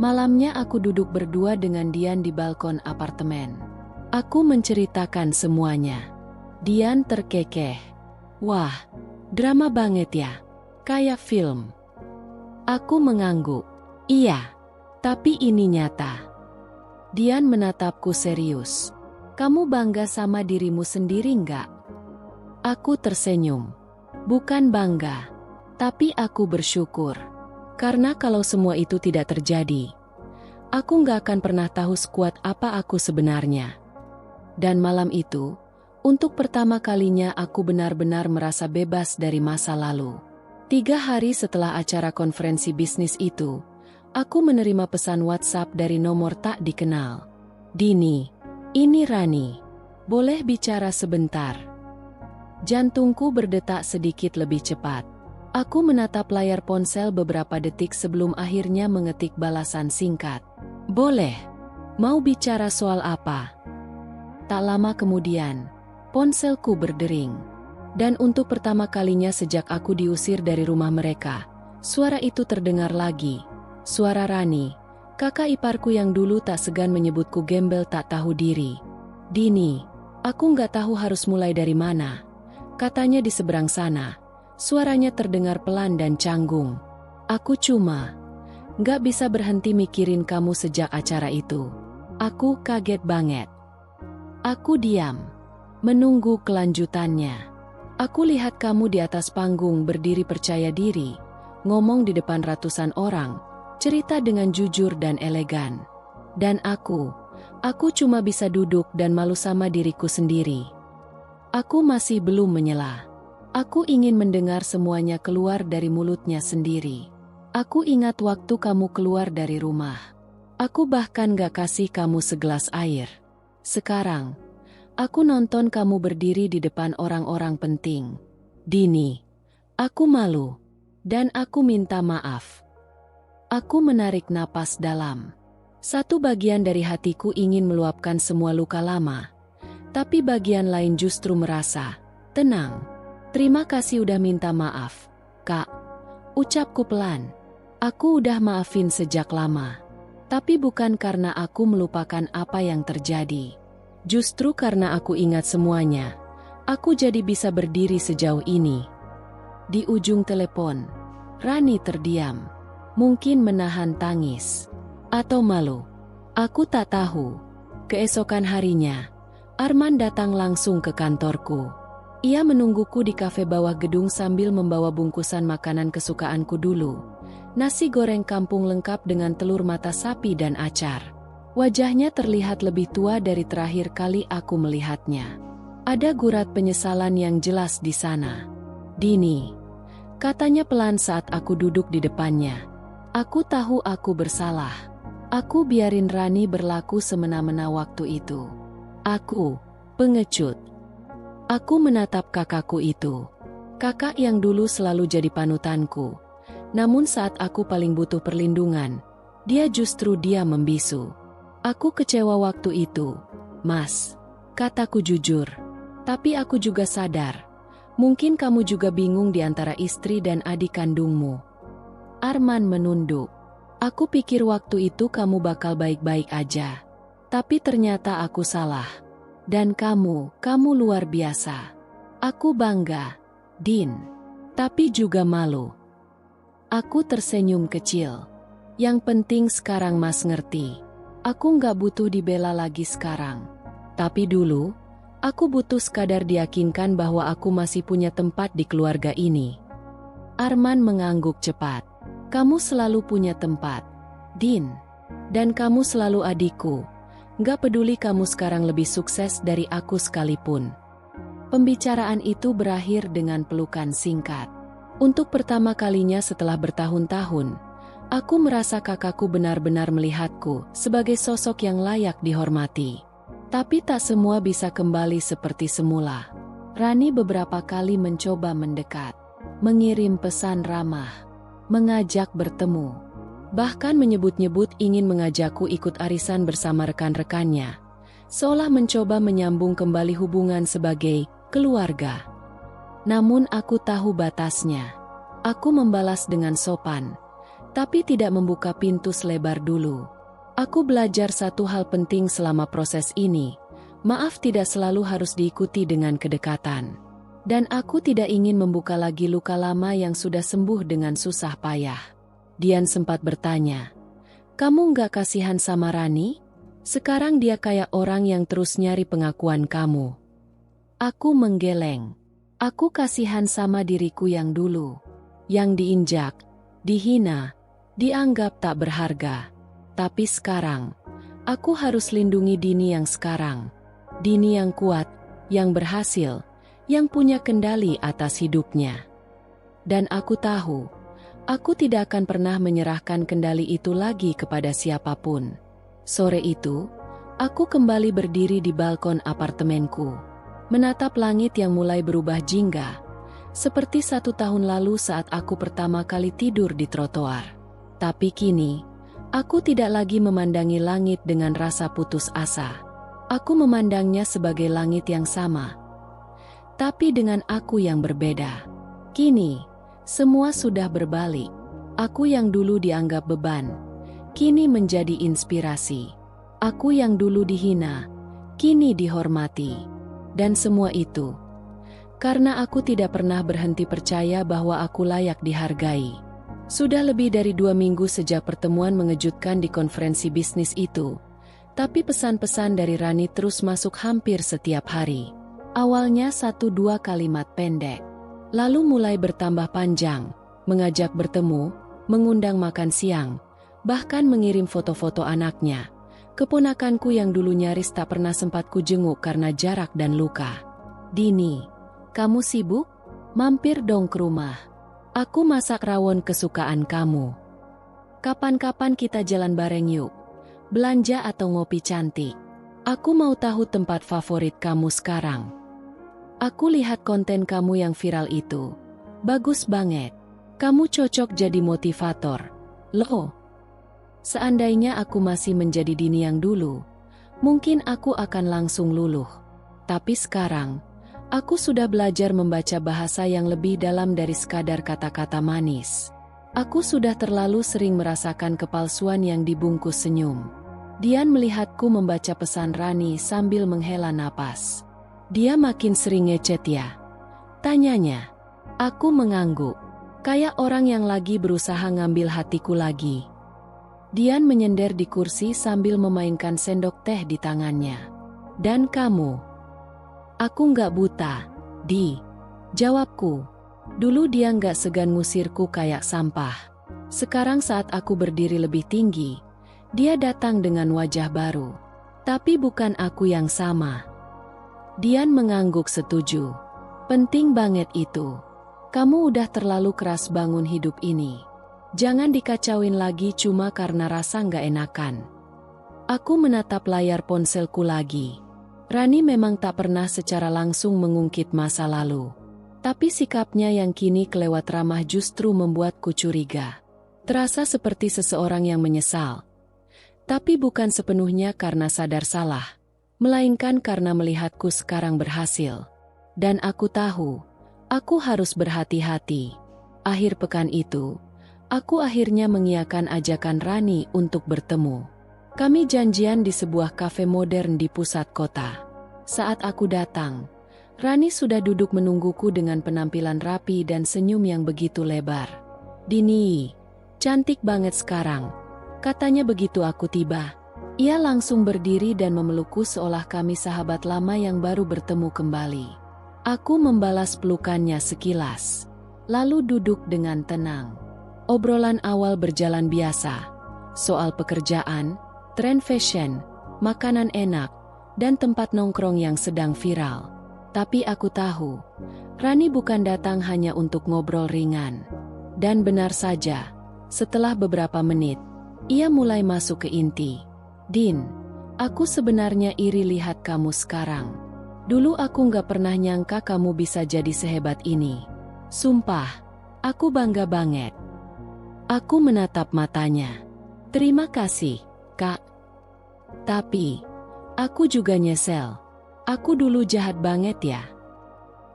Malamnya aku duduk berdua dengan Dian di balkon apartemen. Aku menceritakan semuanya. Dian terkekeh. Wah, drama banget ya. Kayak film. Aku mengangguk. Iya, tapi ini nyata. Dian menatapku serius. Kamu bangga sama dirimu sendiri nggak? Aku tersenyum. Bukan bangga, tapi aku bersyukur. Karena kalau semua itu tidak terjadi, aku nggak akan pernah tahu sekuat apa aku sebenarnya. Dan malam itu, untuk pertama kalinya aku benar-benar merasa bebas dari masa lalu. 3 hari setelah acara konferensi bisnis itu, aku menerima pesan WhatsApp dari nomor tak dikenal. Dini, ini Rani. Boleh bicara sebentar? Jantungku berdetak sedikit lebih cepat. Aku menatap layar ponsel beberapa detik sebelum akhirnya mengetik balasan singkat. Boleh. Mau bicara soal apa? Tak lama kemudian, ponselku berdering. Dan untuk pertama kalinya sejak aku diusir dari rumah mereka, suara itu terdengar lagi. Suara Rani, kakak iparku yang dulu tak segan menyebutku gembel tak tahu diri. Dini, aku nggak tahu harus mulai dari mana. Katanya di seberang sana. Suaranya terdengar pelan dan canggung. Aku cuma nggak bisa berhenti mikirin kamu sejak acara itu. Aku kaget banget. Aku diam, menunggu kelanjutannya. Aku lihat kamu di atas panggung berdiri percaya diri, ngomong di depan ratusan orang, cerita dengan jujur dan elegan. Dan aku cuma bisa duduk dan malu sama diriku sendiri. Aku masih belum menyela. Aku ingin mendengar semuanya keluar dari mulutnya sendiri. Aku ingat waktu kamu keluar dari rumah. Aku bahkan gak kasih kamu segelas air. Sekarang, aku nonton kamu berdiri di depan orang-orang penting. Dini, aku malu. Dan aku minta maaf. Aku menarik napas dalam. Satu bagian dari hatiku ingin meluapkan semua luka lama. Tapi bagian lain justru merasa, tenang. Terima kasih udah minta maaf, Kak. Ucapku pelan. Aku udah maafin sejak lama. Tapi bukan karena aku melupakan apa yang terjadi. Justru karena aku ingat semuanya, aku jadi bisa berdiri sejauh ini. Di ujung telepon, Rani terdiam. Mungkin menahan tangis. Atau malu. Aku tak tahu. Keesokan harinya, Arman datang langsung ke kantorku. Ia menungguku di kafe bawah gedung sambil membawa bungkusan makanan kesukaanku dulu. Nasi goreng kampung lengkap dengan telur mata sapi dan acar. Wajahnya terlihat lebih tua dari terakhir kali aku melihatnya. Ada gurat penyesalan yang jelas di sana. Dini, katanya pelan saat aku duduk di depannya. Aku tahu aku bersalah. Aku biarin Rani berlaku semena-mena waktu itu. Aku, pengecut. Aku menatap kakakku itu. Kakak yang dulu selalu jadi panutanku. Namun saat aku paling butuh perlindungan, dia justru membisu. Aku kecewa waktu itu. Mas, kataku jujur. Tapi aku juga sadar. Mungkin kamu juga bingung di antara istri dan adik kandungmu. Arman menunduk. Aku pikir waktu itu kamu bakal baik-baik aja. Tapi ternyata aku salah. Dan kamu luar biasa. Aku bangga, Din. Tapi juga malu. Aku tersenyum kecil. Yang penting sekarang Mas ngerti. Aku nggak butuh dibela lagi sekarang. Tapi dulu, aku butuh sekadar diyakinkan bahwa aku masih punya tempat di keluarga ini. Arman mengangguk cepat. Kamu selalu punya tempat, Din. Dan kamu selalu adikku. Gak peduli kamu sekarang lebih sukses dari aku sekalipun. Pembicaraan itu berakhir dengan pelukan singkat. Untuk pertama kalinya setelah bertahun-tahun, aku merasa kakakku benar-benar melihatku sebagai sosok yang layak dihormati. Tapi tak semua bisa kembali seperti semula. Rani beberapa kali mencoba mendekat, mengirim pesan ramah, mengajak bertemu. Bahkan menyebut-nyebut ingin mengajakku ikut arisan bersama rekan-rekannya, seolah mencoba menyambung kembali hubungan sebagai keluarga. Namun aku tahu batasnya. Aku membalas dengan sopan, tapi tidak membuka pintu selebar dulu. Aku belajar satu hal penting selama proses ini. Maaf tidak selalu harus diikuti dengan kedekatan. Dan aku tidak ingin membuka lagi luka lama yang sudah sembuh dengan susah payah. Dian sempat bertanya, "Kamu nggak kasihan sama Rani? Sekarang dia kayak orang yang terus nyari pengakuan kamu." Aku menggeleng. Aku kasihan sama diriku yang dulu. Yang diinjak, dihina, dianggap tak berharga. Tapi sekarang, aku harus lindungi Dini yang sekarang. Dini yang kuat, yang berhasil, yang punya kendali atas hidupnya. Dan aku tahu, aku tidak akan pernah menyerahkan kendali itu lagi kepada siapapun. Sore itu, aku kembali berdiri di balkon apartemenku, menatap langit yang mulai berubah jingga, seperti 1 tahun lalu saat aku pertama kali tidur di trotoar. Tapi kini, aku tidak lagi memandangi langit dengan rasa putus asa. Aku memandangnya sebagai langit yang sama, tapi dengan aku yang berbeda. Kini, semua sudah berbalik. Aku yang dulu dianggap beban, kini menjadi inspirasi. Aku yang dulu dihina, kini dihormati. Dan semua itu, karena aku tidak pernah berhenti percaya bahwa aku layak dihargai. Sudah lebih dari 2 minggu sejak pertemuan mengejutkan di konferensi bisnis itu, tapi pesan-pesan dari Rani terus masuk hampir setiap hari. Awalnya 1-2 kalimat pendek, lalu mulai bertambah panjang, mengajak bertemu, mengundang makan siang, bahkan mengirim foto-foto anaknya, keponakanku yang dulu nyaris tak pernah sempat kujenguk karena jarak dan luka. "Dini, kamu sibuk? Mampir dong ke rumah. Aku masak rawon kesukaan kamu. Kapan-kapan kita jalan bareng yuk, belanja atau ngopi cantik. Aku mau tahu tempat favorit kamu sekarang. Aku lihat konten kamu yang viral itu. Bagus banget. Kamu cocok jadi motivator. Loh, seandainya aku masih menjadi Dini yang dulu, mungkin aku akan langsung luluh. Tapi sekarang, aku sudah belajar membaca bahasa yang lebih dalam dari sekadar kata-kata manis. Aku sudah terlalu sering merasakan kepalsuan yang dibungkus senyum." Dian melihatku membaca pesan Rani sambil menghela napas. "Dia makin sering ngechat ya?" tanyanya. Aku mengangguk, kayak orang yang lagi berusaha ngambil hatiku lagi. Dian menyender di kursi sambil memainkan sendok teh di tangannya. "Dan kamu?" "Aku nggak buta, Di," jawabku. Dulu dia nggak segan ngusirku kayak sampah. Sekarang saat aku berdiri lebih tinggi, dia datang dengan wajah baru. Tapi bukan aku yang sama. Dian mengangguk setuju. "Penting banget itu. Kamu udah terlalu keras bangun hidup ini. Jangan dikacauin lagi cuma karena rasa nggak enakan." Aku menatap layar ponselku lagi. Rani memang tak pernah secara langsung mengungkit masa lalu. Tapi sikapnya yang kini kelewat ramah justru membuatku curiga. Terasa seperti seseorang yang menyesal. Tapi bukan sepenuhnya karena sadar salah, melainkan karena melihatku sekarang berhasil. Dan aku tahu, aku harus berhati-hati. Akhir pekan itu, aku akhirnya mengiyakan ajakan Rani untuk bertemu. Kami janjian di sebuah kafe modern di pusat kota. Saat aku datang, Rani sudah duduk menungguku dengan penampilan rapi dan senyum yang begitu lebar. "Dini, cantik banget sekarang," katanya begitu aku tiba. Ia langsung berdiri dan memelukku seolah kami sahabat lama yang baru bertemu kembali. Aku membalas pelukannya sekilas, lalu duduk dengan tenang. Obrolan awal berjalan biasa, soal pekerjaan, tren fashion, makanan enak, dan tempat nongkrong yang sedang viral. Tapi aku tahu, Rani bukan datang hanya untuk ngobrol ringan. Dan benar saja, setelah beberapa menit, ia mulai masuk ke inti. "Din, aku sebenarnya iri lihat kamu sekarang. Dulu aku nggak pernah nyangka kamu bisa jadi sehebat ini. Sumpah, aku bangga banget." Aku menatap matanya. "Terima kasih, Kak. Tapi, aku juga nyesel. Aku dulu jahat banget ya."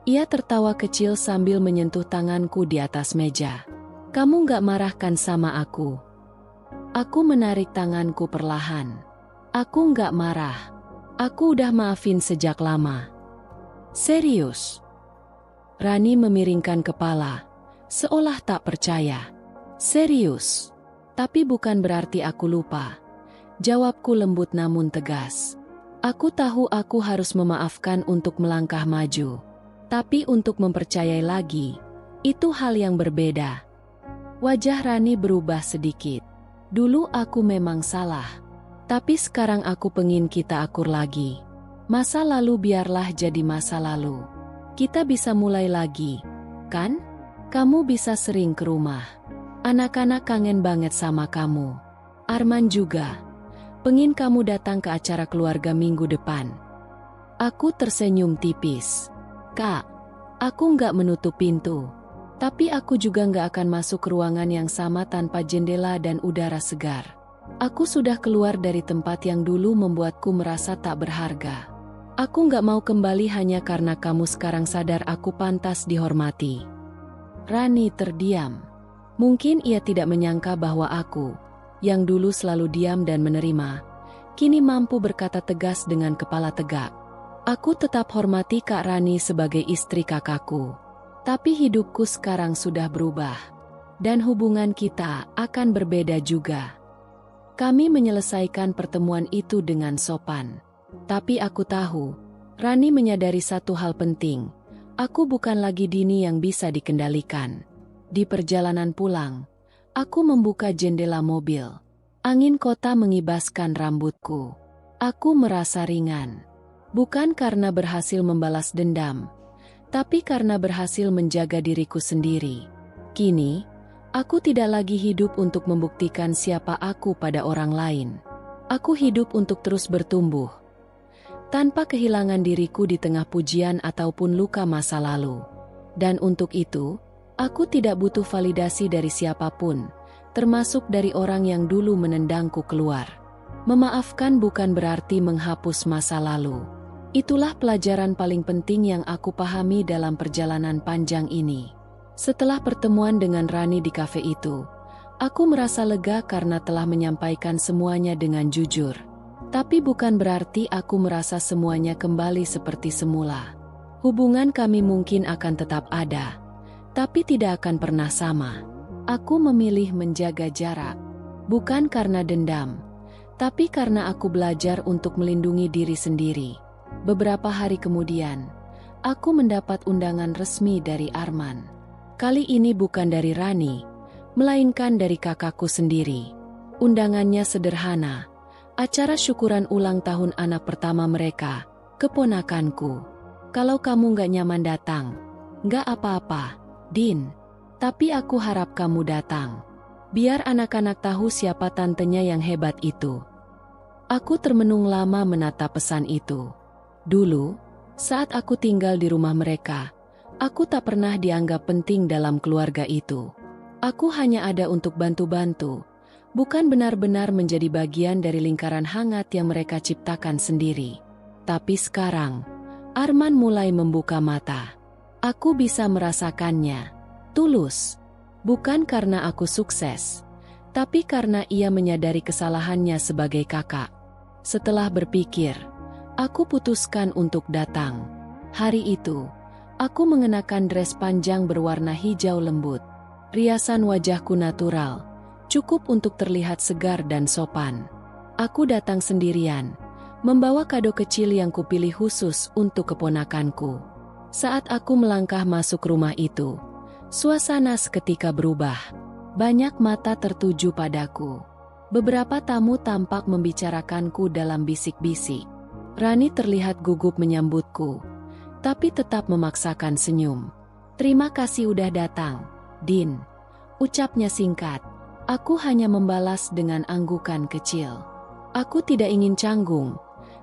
Ia tertawa kecil sambil menyentuh tanganku di atas meja. Kamu gak marah kan sama aku? Aku menarik tanganku perlahan. Aku gak marah. Aku udah maafin sejak lama. Serius? Rani memiringkan kepala, seolah tak percaya. Serius? Tapi bukan berarti aku lupa. Jawabku lembut namun tegas. Aku tahu aku harus memaafkan untuk melangkah maju. Tapi untuk mempercayai lagi, itu hal yang berbeda. Wajah Rani berubah sedikit. Dulu aku memang salah. Tapi sekarang aku pengin kita akur lagi. Masa lalu biarlah jadi masa lalu. Kita bisa mulai lagi, kan? Kamu bisa sering ke rumah. Anak-anak kangen banget sama kamu. Arman juga. Pengin kamu datang ke acara keluarga minggu depan. Aku tersenyum tipis. Kak, aku nggak menutup pintu. Tapi aku juga nggak akan masuk ke ruangan yang sama tanpa jendela dan udara segar. Aku sudah keluar dari tempat yang dulu membuatku merasa tak berharga. Aku nggak mau kembali hanya karena kamu sekarang sadar aku pantas dihormati. Rani terdiam. Mungkin ia tidak menyangka bahwa aku, yang dulu selalu diam dan menerima, kini mampu berkata tegas dengan kepala tegak. Aku tetap hormati Kak Rani sebagai istri kakakku. Tapi hidupku sekarang sudah berubah. Dan hubungan kita akan berbeda juga. Kami menyelesaikan pertemuan itu dengan sopan. Tapi aku tahu, Rani menyadari satu hal penting. Aku bukan lagi Dini yang bisa dikendalikan. Di perjalanan pulang, aku membuka jendela mobil. Angin kota mengibaskan rambutku. Aku merasa ringan. Bukan karena berhasil membalas dendam, tapi karena berhasil menjaga diriku sendiri. Kini, aku tidak lagi hidup untuk membuktikan siapa aku pada orang lain. Aku hidup untuk terus bertumbuh, tanpa kehilangan diriku di tengah pujian ataupun luka masa lalu. Dan untuk itu, aku tidak butuh validasi dari siapapun, termasuk dari orang yang dulu menendangku keluar. Memaafkan bukan berarti menghapus masa lalu. Itulah pelajaran paling penting yang aku pahami dalam perjalanan panjang ini. Setelah pertemuan dengan Rani di kafe itu, aku merasa lega karena telah menyampaikan semuanya dengan jujur. Tapi bukan berarti aku merasa semuanya kembali seperti semula. Hubungan kami mungkin akan tetap ada, tapi tidak akan pernah sama. Aku memilih menjaga jarak, bukan karena dendam, tapi karena aku belajar untuk melindungi diri sendiri. Beberapa hari kemudian, aku mendapat undangan resmi dari Arman. Kali ini bukan dari Rani, melainkan dari kakakku sendiri. Undangannya sederhana, acara syukuran ulang tahun anak pertama mereka, keponakanku. Kalau kamu nggak nyaman datang, nggak apa-apa, Din. Tapi aku harap kamu datang. Biar anak-anak tahu siapa tantenya yang hebat itu. Aku termenung lama menatap pesan itu. Dulu, saat aku tinggal di rumah mereka, aku tak pernah dianggap penting dalam keluarga itu. Aku hanya ada untuk bantu-bantu, bukan benar-benar menjadi bagian dari lingkaran hangat yang mereka ciptakan sendiri. Tapi sekarang, Arman mulai membuka mata. Aku bisa merasakannya. Tulus. Bukan karena aku sukses, tapi karena ia menyadari kesalahannya sebagai kakak. Setelah berpikir, aku putuskan untuk datang. Hari itu, aku mengenakan dress panjang berwarna hijau lembut. Riasan wajahku natural, cukup untuk terlihat segar dan sopan. Aku datang sendirian, membawa kado kecil yang kupilih khusus untuk keponakanku. Saat aku melangkah masuk rumah itu, suasana seketika berubah. Banyak mata tertuju padaku. Beberapa tamu tampak membicarakanku dalam bisik-bisik. Rani terlihat gugup menyambutku, tapi tetap memaksakan senyum. Terima kasih udah datang, Din. Ucapnya singkat. Aku hanya membalas dengan anggukan kecil. Aku tidak ingin canggung,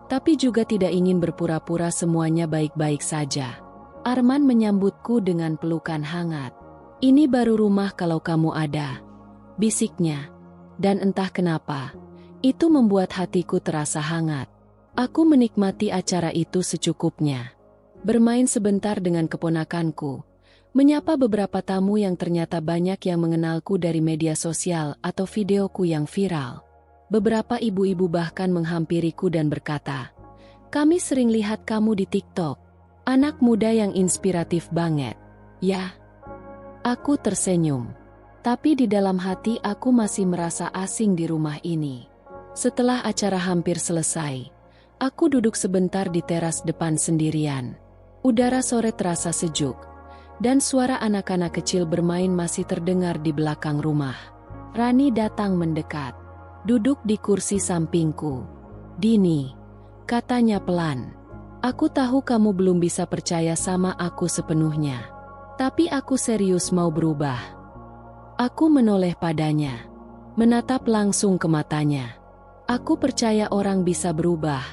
tapi juga tidak ingin berpura-pura semuanya baik-baik saja. Arman menyambutku dengan pelukan hangat. Ini baru rumah kalau kamu ada, bisiknya. Dan entah kenapa, itu membuat hatiku terasa hangat. Aku menikmati acara itu secukupnya. bermain sebentar dengan keponakanku, menyapa beberapa tamu yang ternyata banyak yang mengenalku dari media sosial atau videoku yang viral. Beberapa ibu-ibu bahkan menghampiriku dan berkata, "Kami sering lihat kamu di TikTok. Anak muda yang inspiratif banget." Ya, aku tersenyum. Tapi di dalam hati aku masih merasa asing di rumah ini. Setelah acara hampir selesai, aku duduk sebentar di teras depan sendirian. Udara sore terasa sejuk, dan suara anak-anak kecil bermain masih terdengar di belakang rumah. Rani datang mendekat, duduk di kursi sampingku. "Dini," katanya pelan, "aku tahu kamu belum bisa percaya sama aku sepenuhnya. Tapi aku serius mau berubah." Aku menoleh padanya, menatap langsung ke matanya. "Aku percaya orang bisa berubah,"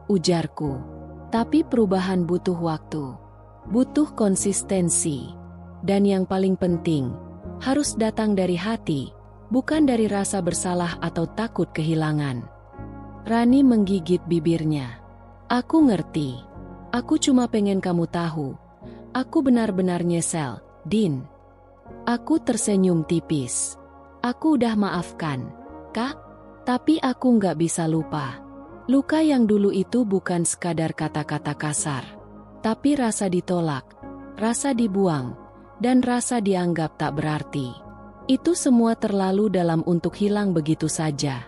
ujarku. "Tapi perubahan butuh waktu. Butuh konsistensi. Dan yang paling penting, harus datang dari hati, bukan dari rasa bersalah atau takut kehilangan." Rani menggigit bibirnya. "Aku ngerti. Aku cuma pengen kamu tahu. Aku benar-benar nyesel, Din." Aku tersenyum tipis. "Aku udah maafkan, Kak. Tapi aku nggak bisa lupa. Luka yang dulu itu bukan sekadar kata-kata kasar. Tapi rasa ditolak, rasa dibuang, dan rasa dianggap tak berarti. Itu semua terlalu dalam untuk hilang begitu saja."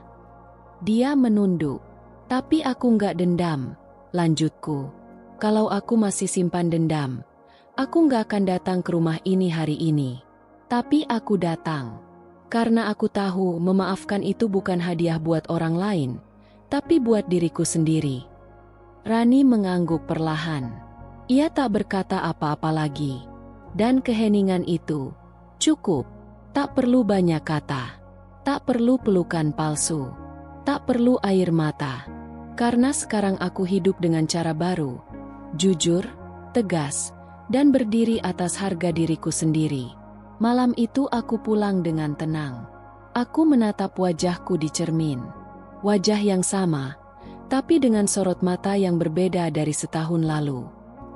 Dia menunduk. "Tapi aku nggak dendam," lanjutku. "Kalau aku masih simpan dendam, aku nggak akan datang ke rumah ini hari ini. Tapi aku datang karena aku tahu memaafkan itu bukan hadiah buat orang lain, tapi buat diriku sendiri." Rani mengangguk perlahan. Ia tak berkata apa-apa lagi. Dan keheningan itu cukup. Tak perlu banyak kata. Tak perlu pelukan palsu. Tak perlu air mata. Karena sekarang aku hidup dengan cara baru. Jujur, tegas, dan berdiri atas harga diriku sendiri. Malam itu aku pulang dengan tenang. Aku menatap wajahku di cermin. Wajah yang sama, tapi dengan sorot mata yang berbeda dari setahun lalu.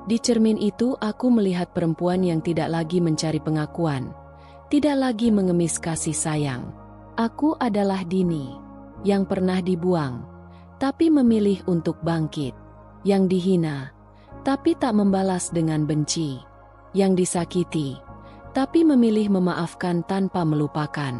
Di cermin itu aku melihat perempuan yang tidak lagi mencari pengakuan, tidak lagi mengemis kasih sayang. Aku adalah Dini, yang pernah dibuang, tapi memilih untuk bangkit. Yang dihina, tapi tak membalas dengan benci. Yang disakiti, tapi memilih memaafkan tanpa melupakan.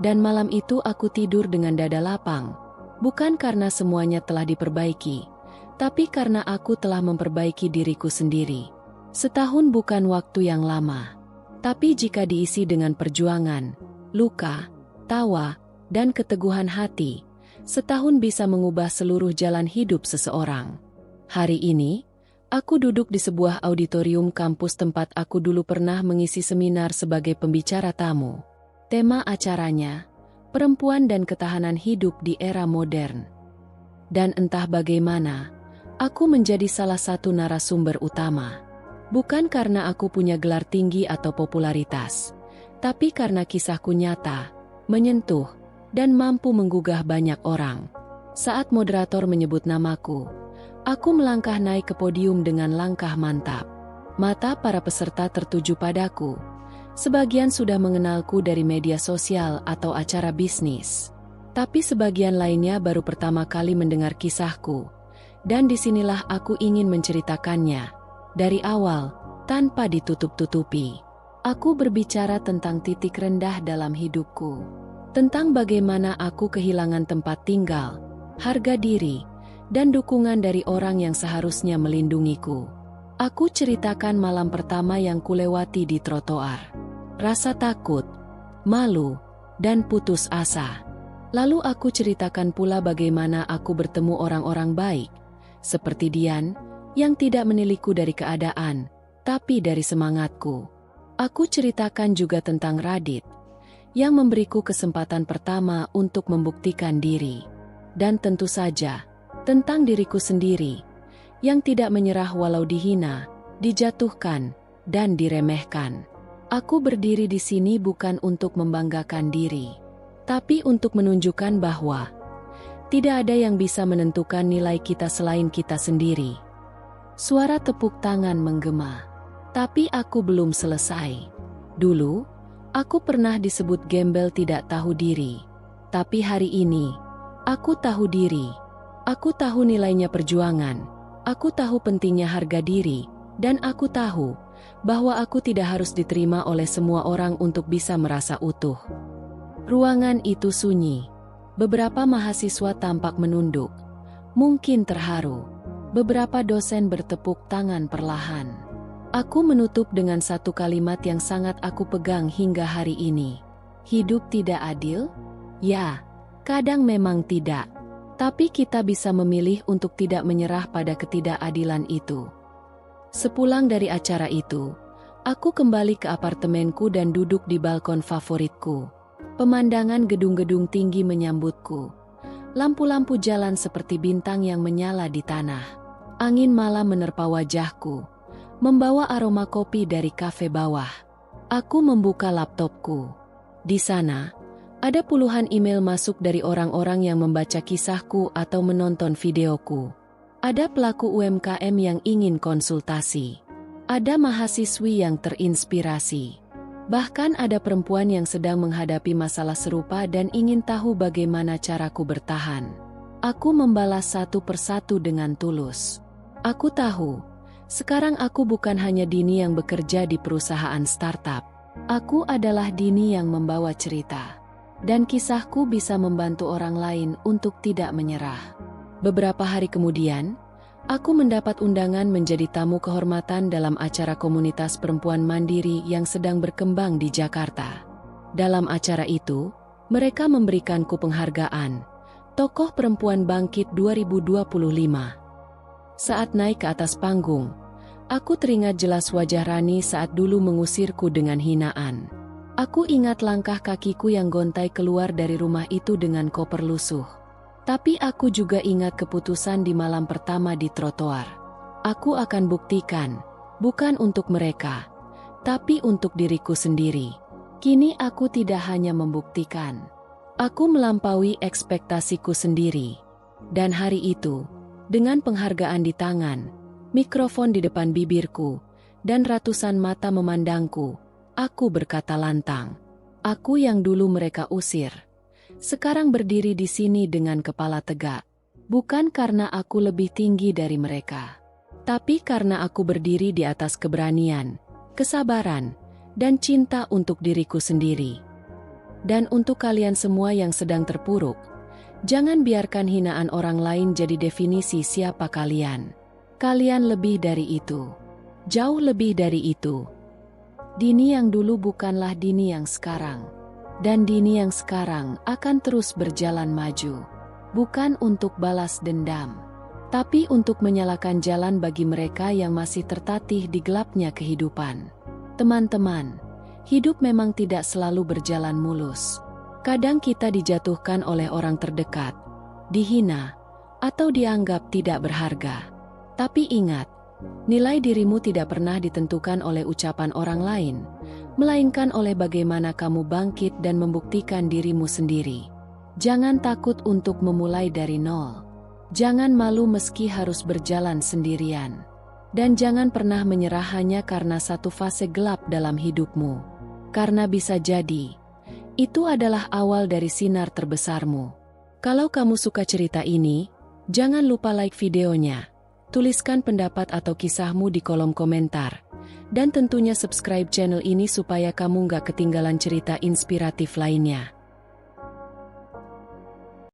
Dan malam itu aku tidur dengan dada lapang, bukan karena semuanya telah diperbaiki, tapi karena aku telah memperbaiki diriku sendiri. Setahun bukan waktu yang lama, tapi jika diisi dengan perjuangan, luka, tawa, dan keteguhan hati, setahun bisa mengubah seluruh jalan hidup seseorang. Hari ini, aku duduk di sebuah auditorium kampus tempat aku dulu pernah mengisi seminar sebagai pembicara tamu. Tema acaranya, perempuan dan ketahanan hidup di era modern. Dan entah bagaimana, aku menjadi salah satu narasumber utama. Bukan karena aku punya gelar tinggi atau popularitas, tapi karena kisahku nyata, menyentuh, dan mampu menggugah banyak orang. Saat moderator menyebut namaku, aku melangkah naik ke podium dengan langkah mantap. Mata para peserta tertuju padaku. Sebagian sudah mengenalku dari media sosial atau acara bisnis. Tapi sebagian lainnya baru pertama kali mendengar kisahku. Dan disinilah aku ingin menceritakannya. Dari awal, tanpa ditutup-tutupi. Aku berbicara tentang titik rendah dalam hidupku. Tentang bagaimana aku kehilangan tempat tinggal, harga diri, dan dukungan dari orang yang seharusnya melindungiku. Aku ceritakan malam pertama yang kulewati di trotoar. Rasa takut, malu, dan putus asa. Lalu aku ceritakan pula bagaimana aku bertemu orang-orang baik, seperti Dian, yang tidak menilaiku dari keadaan, tapi dari semangatku. Aku ceritakan juga tentang Radit, yang memberiku kesempatan pertama untuk membuktikan diri. Dan tentu saja, tentang diriku sendiri, yang tidak menyerah walau dihina, dijatuhkan, dan diremehkan. Aku berdiri di sini bukan untuk membanggakan diri, tapi untuk menunjukkan bahwa tidak ada yang bisa menentukan nilai kita selain kita sendiri. Suara tepuk tangan menggema. Tapi aku belum selesai. Dulu, aku pernah disebut gembel tidak tahu diri. Tapi hari ini, aku tahu diri. Aku tahu nilainya perjuangan. Aku tahu pentingnya harga diri. Dan aku tahu bahwa aku tidak harus diterima oleh semua orang untuk bisa merasa utuh. Ruangan itu sunyi. Beberapa mahasiswa tampak menunduk. Mungkin terharu. Beberapa dosen bertepuk tangan perlahan. Aku menutup dengan satu kalimat yang sangat aku pegang hingga hari ini. Hidup tidak adil? Ya, kadang memang tidak. Tapi kita bisa memilih untuk tidak menyerah pada ketidakadilan itu. Sepulang dari acara itu, aku kembali ke apartemenku dan duduk di balkon favoritku. Pemandangan gedung-gedung tinggi menyambutku. Lampu-lampu jalan seperti bintang yang menyala di tanah. Angin malam menerpa wajahku, membawa aroma kopi dari kafe bawah. Aku membuka laptopku. Di sana, ada puluhan email masuk dari orang-orang yang membaca kisahku atau menonton videoku. Ada pelaku UMKM yang ingin konsultasi. Ada mahasiswi yang terinspirasi. Bahkan ada perempuan yang sedang menghadapi masalah serupa dan ingin tahu bagaimana caraku bertahan. Aku membalas satu persatu dengan tulus. Aku tahu, sekarang aku bukan hanya Dini yang bekerja di perusahaan startup. Aku adalah Dini yang membawa cerita. Dan kisahku bisa membantu orang lain untuk tidak menyerah. Beberapa hari kemudian, aku mendapat undangan menjadi tamu kehormatan dalam acara komunitas perempuan mandiri yang sedang berkembang di Jakarta. Dalam acara itu, mereka memberikanku penghargaan, Tokoh Perempuan Bangkit 2025. Saat naik ke atas panggung, aku teringat jelas wajah Rani saat dulu mengusirku dengan hinaan. Aku ingat langkah kakiku yang gontai keluar dari rumah itu dengan koper lusuh. Tapi aku juga ingat keputusan di malam pertama di trotoar. Aku akan buktikan, bukan untuk mereka, tapi untuk diriku sendiri. Kini aku tidak hanya membuktikan. Aku melampaui ekspektasiku sendiri. Dan hari itu, dengan penghargaan di tangan, mikrofon di depan bibirku, dan ratusan mata memandangku, aku berkata lantang. Aku yang dulu mereka usir. Sekarang berdiri di sini dengan kepala tegak. Bukan karena aku lebih tinggi dari mereka. Tapi karena aku berdiri di atas keberanian, kesabaran, dan cinta untuk diriku sendiri. Dan untuk kalian semua yang sedang terpuruk, jangan biarkan hinaan orang lain jadi definisi siapa kalian. Kalian lebih dari itu. Jauh lebih dari itu. Dini yang dulu bukanlah Dini yang sekarang. Dan Dini yang sekarang akan terus berjalan maju. Bukan untuk balas dendam, tapi untuk menyalakan jalan bagi mereka yang masih tertatih di gelapnya kehidupan. Teman-teman, hidup memang tidak selalu berjalan mulus. Kadang kita dijatuhkan oleh orang terdekat, dihina, atau dianggap tidak berharga. Tapi ingat, nilai dirimu tidak pernah ditentukan oleh ucapan orang lain, melainkan oleh bagaimana kamu bangkit dan membuktikan dirimu sendiri. Jangan takut untuk memulai dari nol. Jangan malu meski harus berjalan sendirian. Dan jangan pernah menyerah hanya karena satu fase gelap dalam hidupmu. Karena bisa jadi itu adalah awal dari sinar terbesarmu. Kalau kamu suka cerita ini, jangan lupa like videonya, tuliskan pendapat atau kisahmu di kolom komentar, dan tentunya subscribe channel ini supaya kamu nggak ketinggalan cerita inspiratif lainnya.